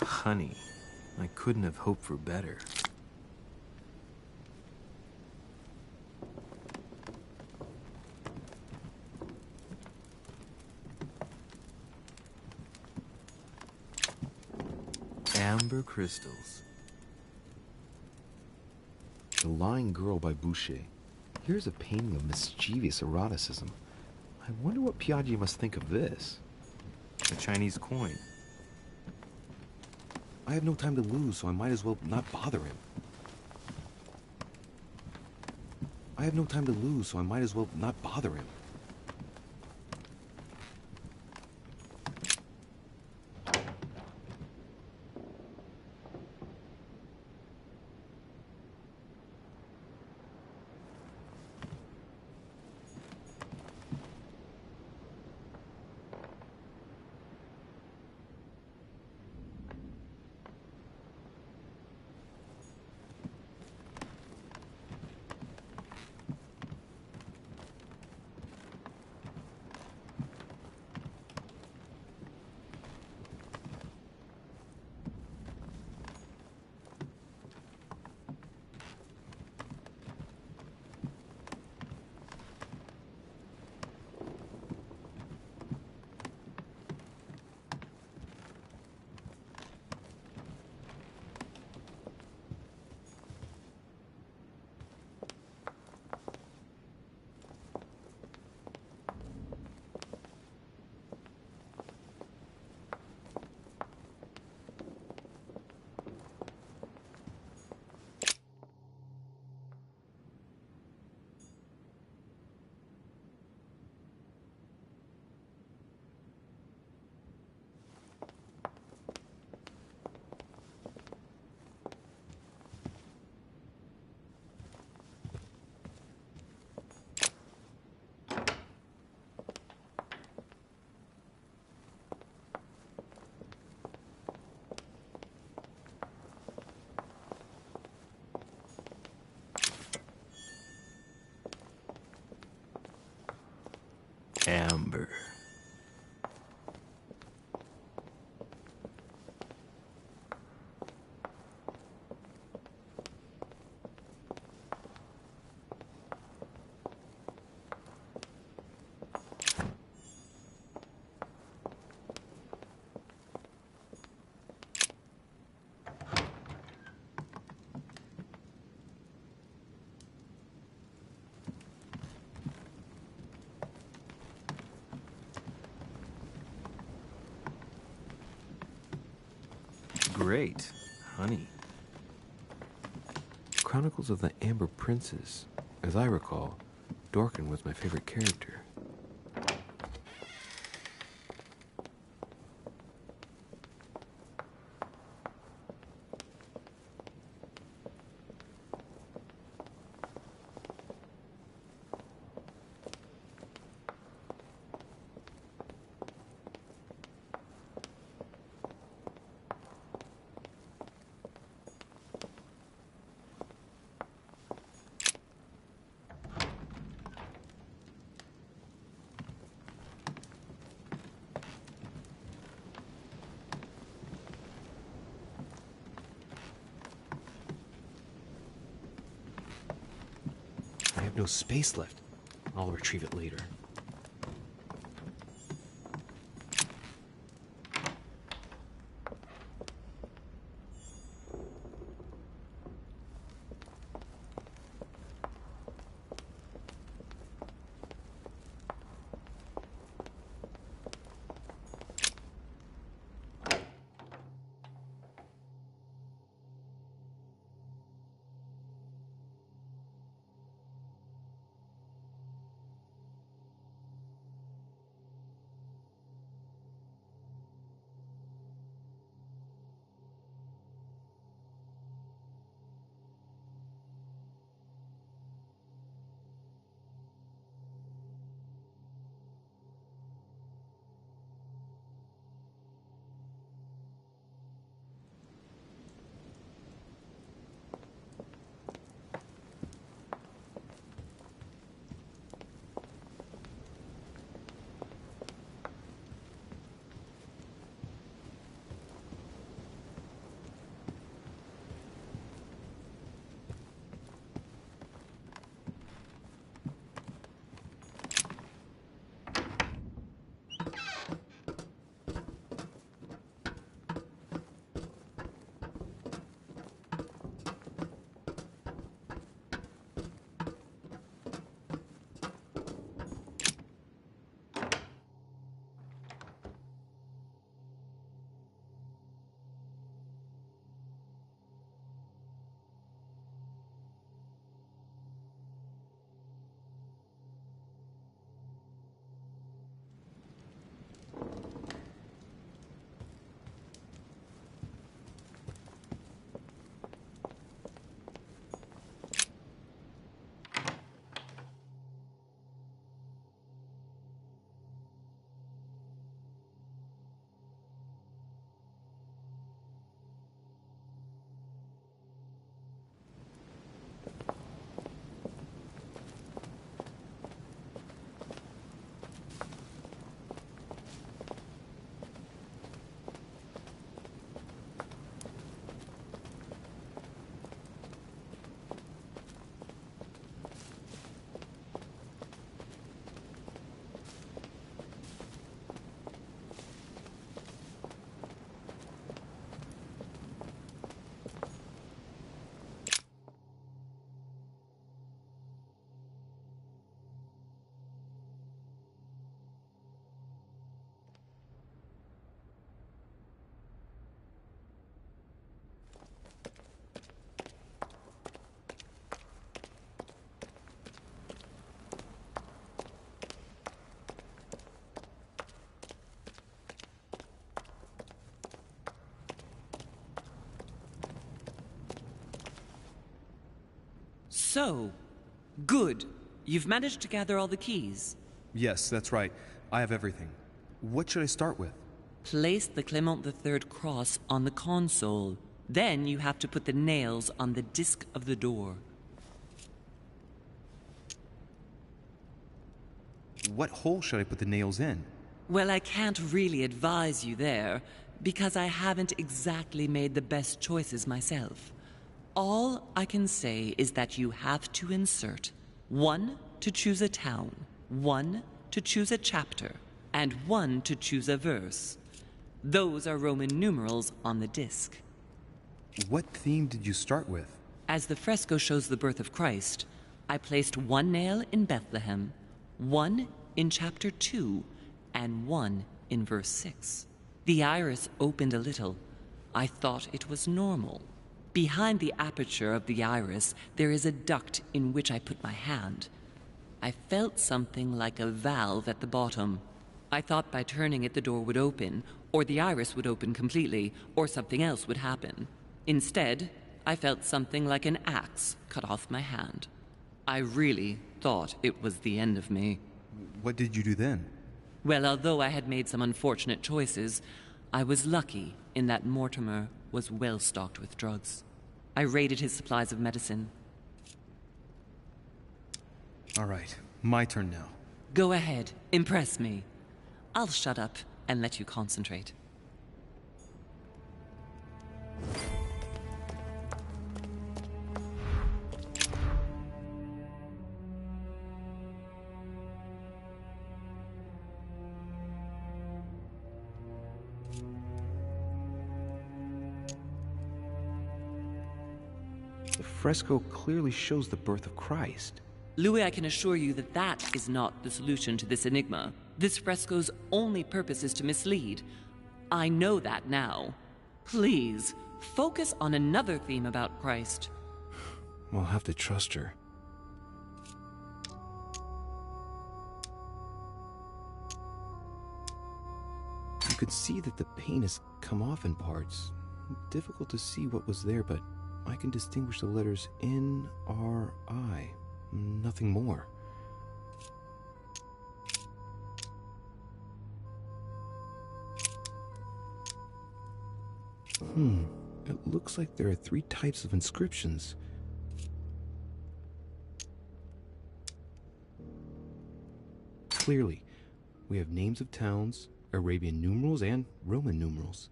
Honey, I couldn't have hoped for better. Amber crystals. The Lying Girl by Boucher. Here's a painting of mischievous eroticism. I wonder what Piaggi must think of this. A Chinese coin. I have no time to lose, so I might as well not bother him. I have no time to lose, so I might as well not bother him. Amber. Great. Honey. Chronicles of the Amber Princess. As I recall, Dorkin was my favorite character. No space left. I'll retrieve it later. So, good. You've managed to gather all the keys. Yes, that's right. I have everything. What should I start with? Place the Clement III cross on the console. Then you have to put the nails on the disc of the door. What hole should I put the nails in? Well, I can't really advise you there, because I haven't exactly made the best choices myself. All I can say is that you have to insert 1 to choose a town, 1 to choose a chapter, and 1 to choose a verse. Those are Roman numerals on the disc. What theme did you start with? As the fresco shows the birth of Christ, I placed 1 nail in Bethlehem, 1 in chapter 2, and 1 in verse 6. The iris opened a little. I thought it was normal. Behind the aperture of the iris, there is a duct in which I put my hand. I felt something like a valve at the bottom. I thought by turning it the door would open, or the iris would open completely, or something else would happen. Instead, I felt something like an axe cut off my hand. I really thought it was the end of me. What did you do then? Well, although I had made some unfortunate choices, I was lucky in that Mortimer was well stocked with drugs. I raided his supplies of medicine. All right, my turn now. Go ahead, impress me. I'll shut up and let you concentrate. The fresco clearly shows the birth of Christ. Louis, I can assure you that that is not the solution to this enigma. This fresco's only purpose is to mislead. I know that now. Please, focus on another theme about Christ. We'll have to trust her. You could see that the paint has come off in parts. Difficult to see what was there, but I can distinguish the letters N-R-I. Nothing more. It looks like there are 3 types of inscriptions. Clearly, we have names of towns, Arabian numerals, and Roman numerals.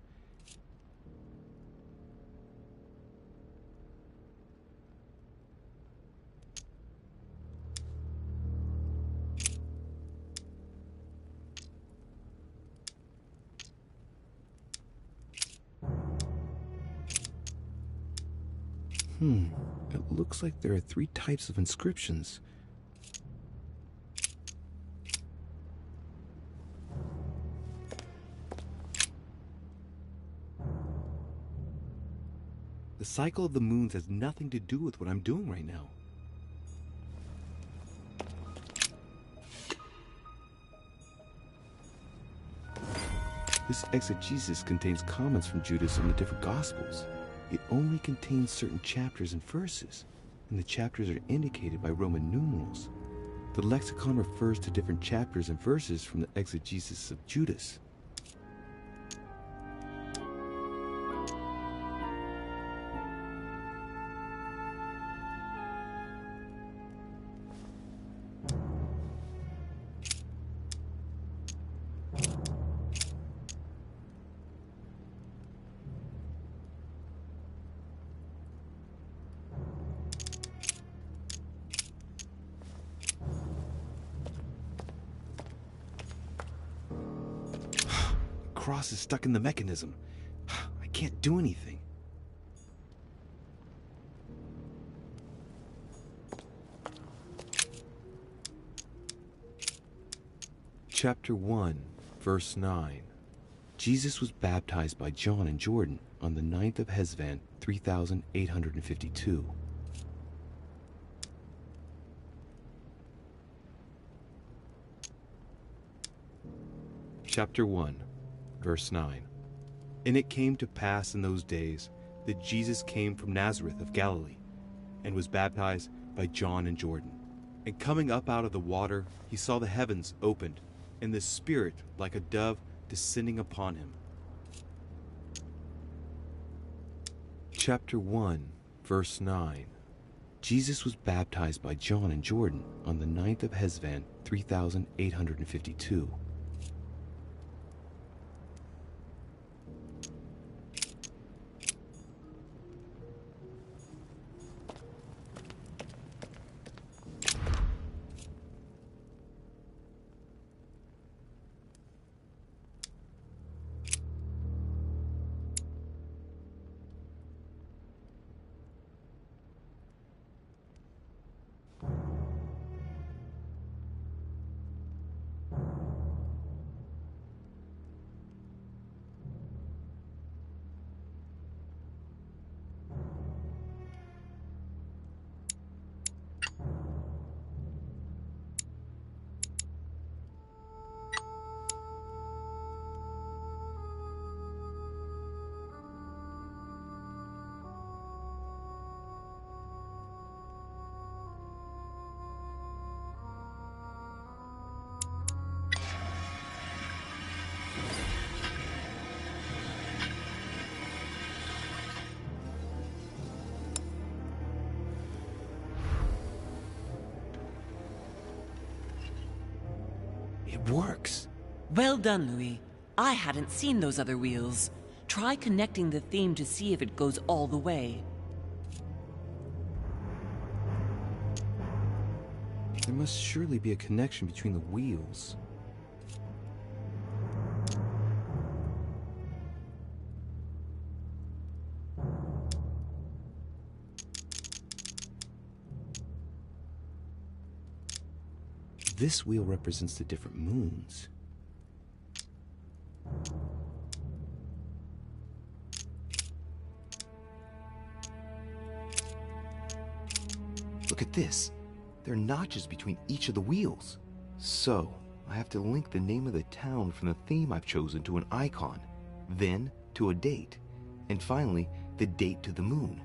It looks like there are 3 types of inscriptions. The cycle of the moons has nothing to do with what I'm doing right now. This exegesis contains comments from Judas on the different Gospels. It only contains certain chapters and verses, and the chapters are indicated by Roman numerals. The lexicon refers to different chapters and verses from the exegesis of Judas. Cross is stuck in the mechanism. I can't do anything. Chapter 1, verse 9. Jesus was baptized by John in Jordan on the 9th of Hesvan, 3852. Chapter 1, verse 9. And it came to pass in those days that Jesus came from Nazareth of Galilee, and was baptized by John in Jordan. And coming up out of the water, he saw the heavens opened, and the Spirit like a dove descending upon him. Chapter 1, verse 9. Jesus was baptized by John in Jordan on the 9th of Hesvan, 3,852. It works. Well done, Louis. I hadn't seen those other wheels. Try connecting the theme to see if it goes all the way. There must surely be a connection between the wheels. This wheel represents the different moons. Look at this. There are notches between each of the wheels. So, I have to link the name of the town from the theme I've chosen to an icon, then to a date, and finally, the date to the moon.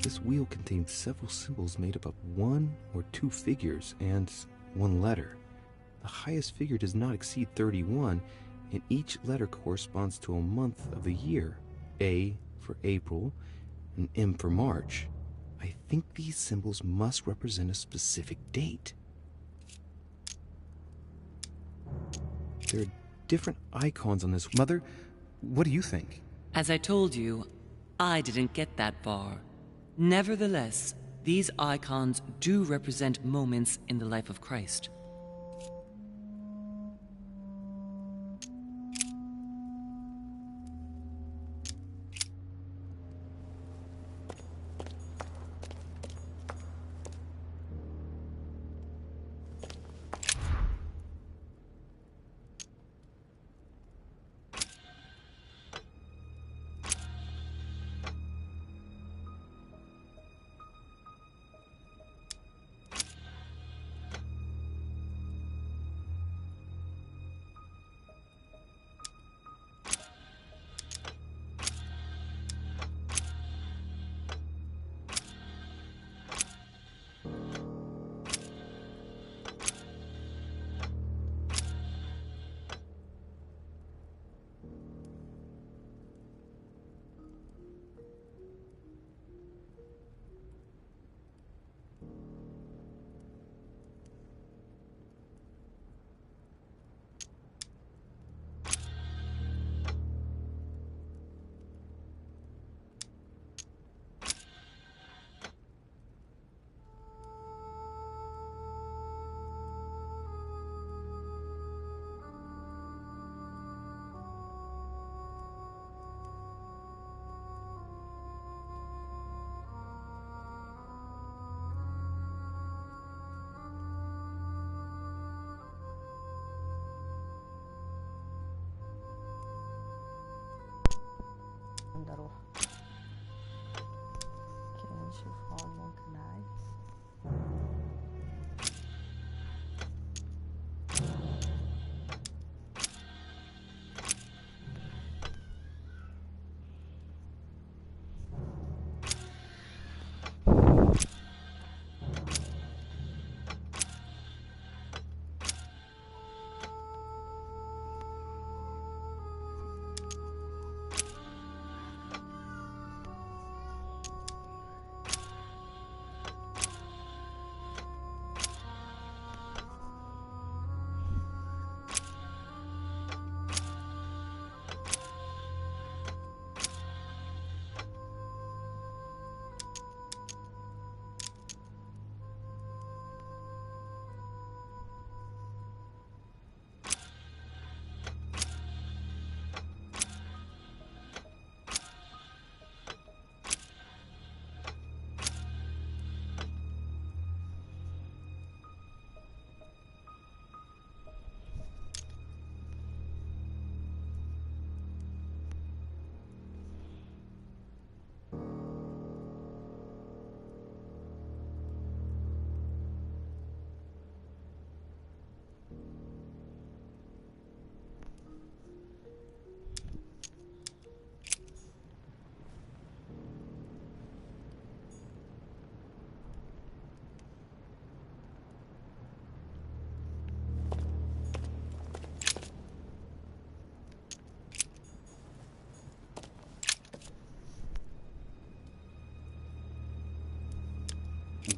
This wheel contains several symbols made up of one or two figures and one letter. The highest figure does not exceed 31, and each letter corresponds to a month of the year. A for April, and M for March. I think these symbols must represent a specific date. There are different icons on this. Mother, what do you think? As I told you, I didn't get that far. Nevertheless, these icons do represent moments in the life of Christ.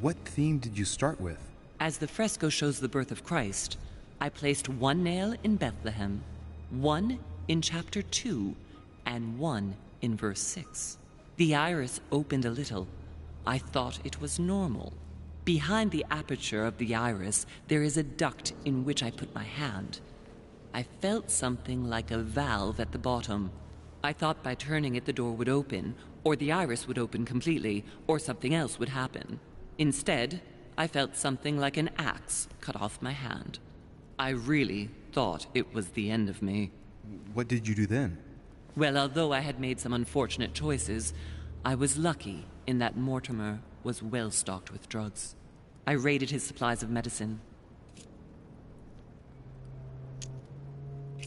What theme did you start with? As the fresco shows the birth of Christ, I placed one nail in Bethlehem, one in chapter 2, and one in verse 6. The iris opened a little. I thought it was normal. Behind the aperture of the iris, there is a duct in which I put my hand. I felt something like a valve at the bottom. I thought by turning it the door would open, or the iris would open completely, or something else would happen. Instead, I felt something like an axe cut off my hand. I really thought it was the end of me. What did you do then? Well, although I had made some unfortunate choices, I was lucky in that Mortimer was well stocked with drugs. I raided his supplies of medicine.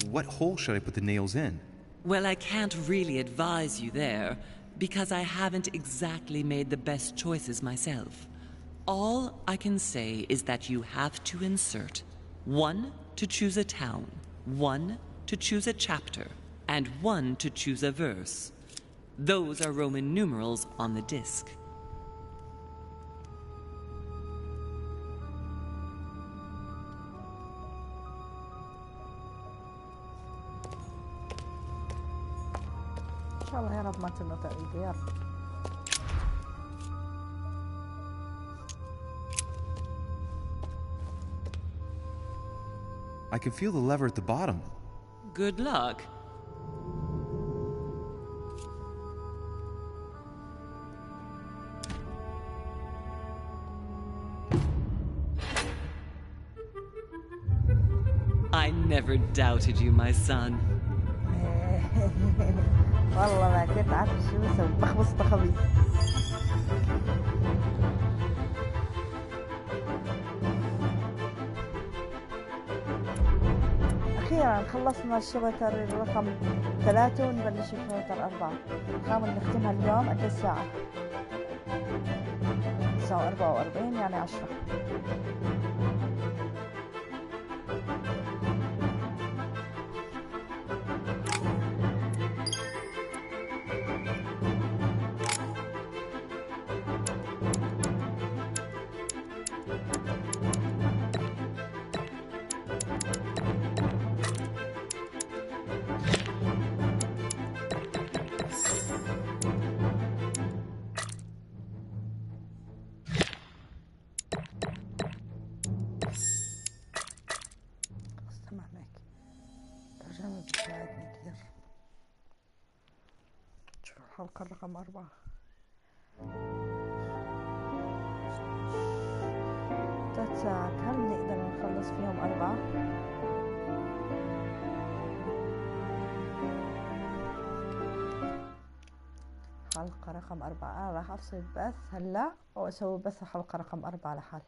What hole should I put the nails in? Well, I can't really advise you there, because I haven't exactly made the best choices myself. All I can say is that you have to insert 1 to choose a town, 1 to choose a chapter, and 1 to choose a verse. Those are Roman numerals on the disc. إن شاء الله يا رب ما تنقطع إيدي يا رب. I can feel the lever at the bottom. Good luck. I never doubted you, my son. والله ما كنت عارف شو بسوي بخبص بخبيص. أخيرا خلصنا الشبتر رقم 3 ونبلش الشبتر 4. نحاول نختمها اليوم قد الساعة؟ الساعة 44 يعني 10. الحلقة رقم 4. ثلاث ساعات، هل نقدر نخلص فيهم 4؟ حلقة رقم 4. أنا راح أفصل بث هلا وأسوي بث حلقة رقم 4 لحال.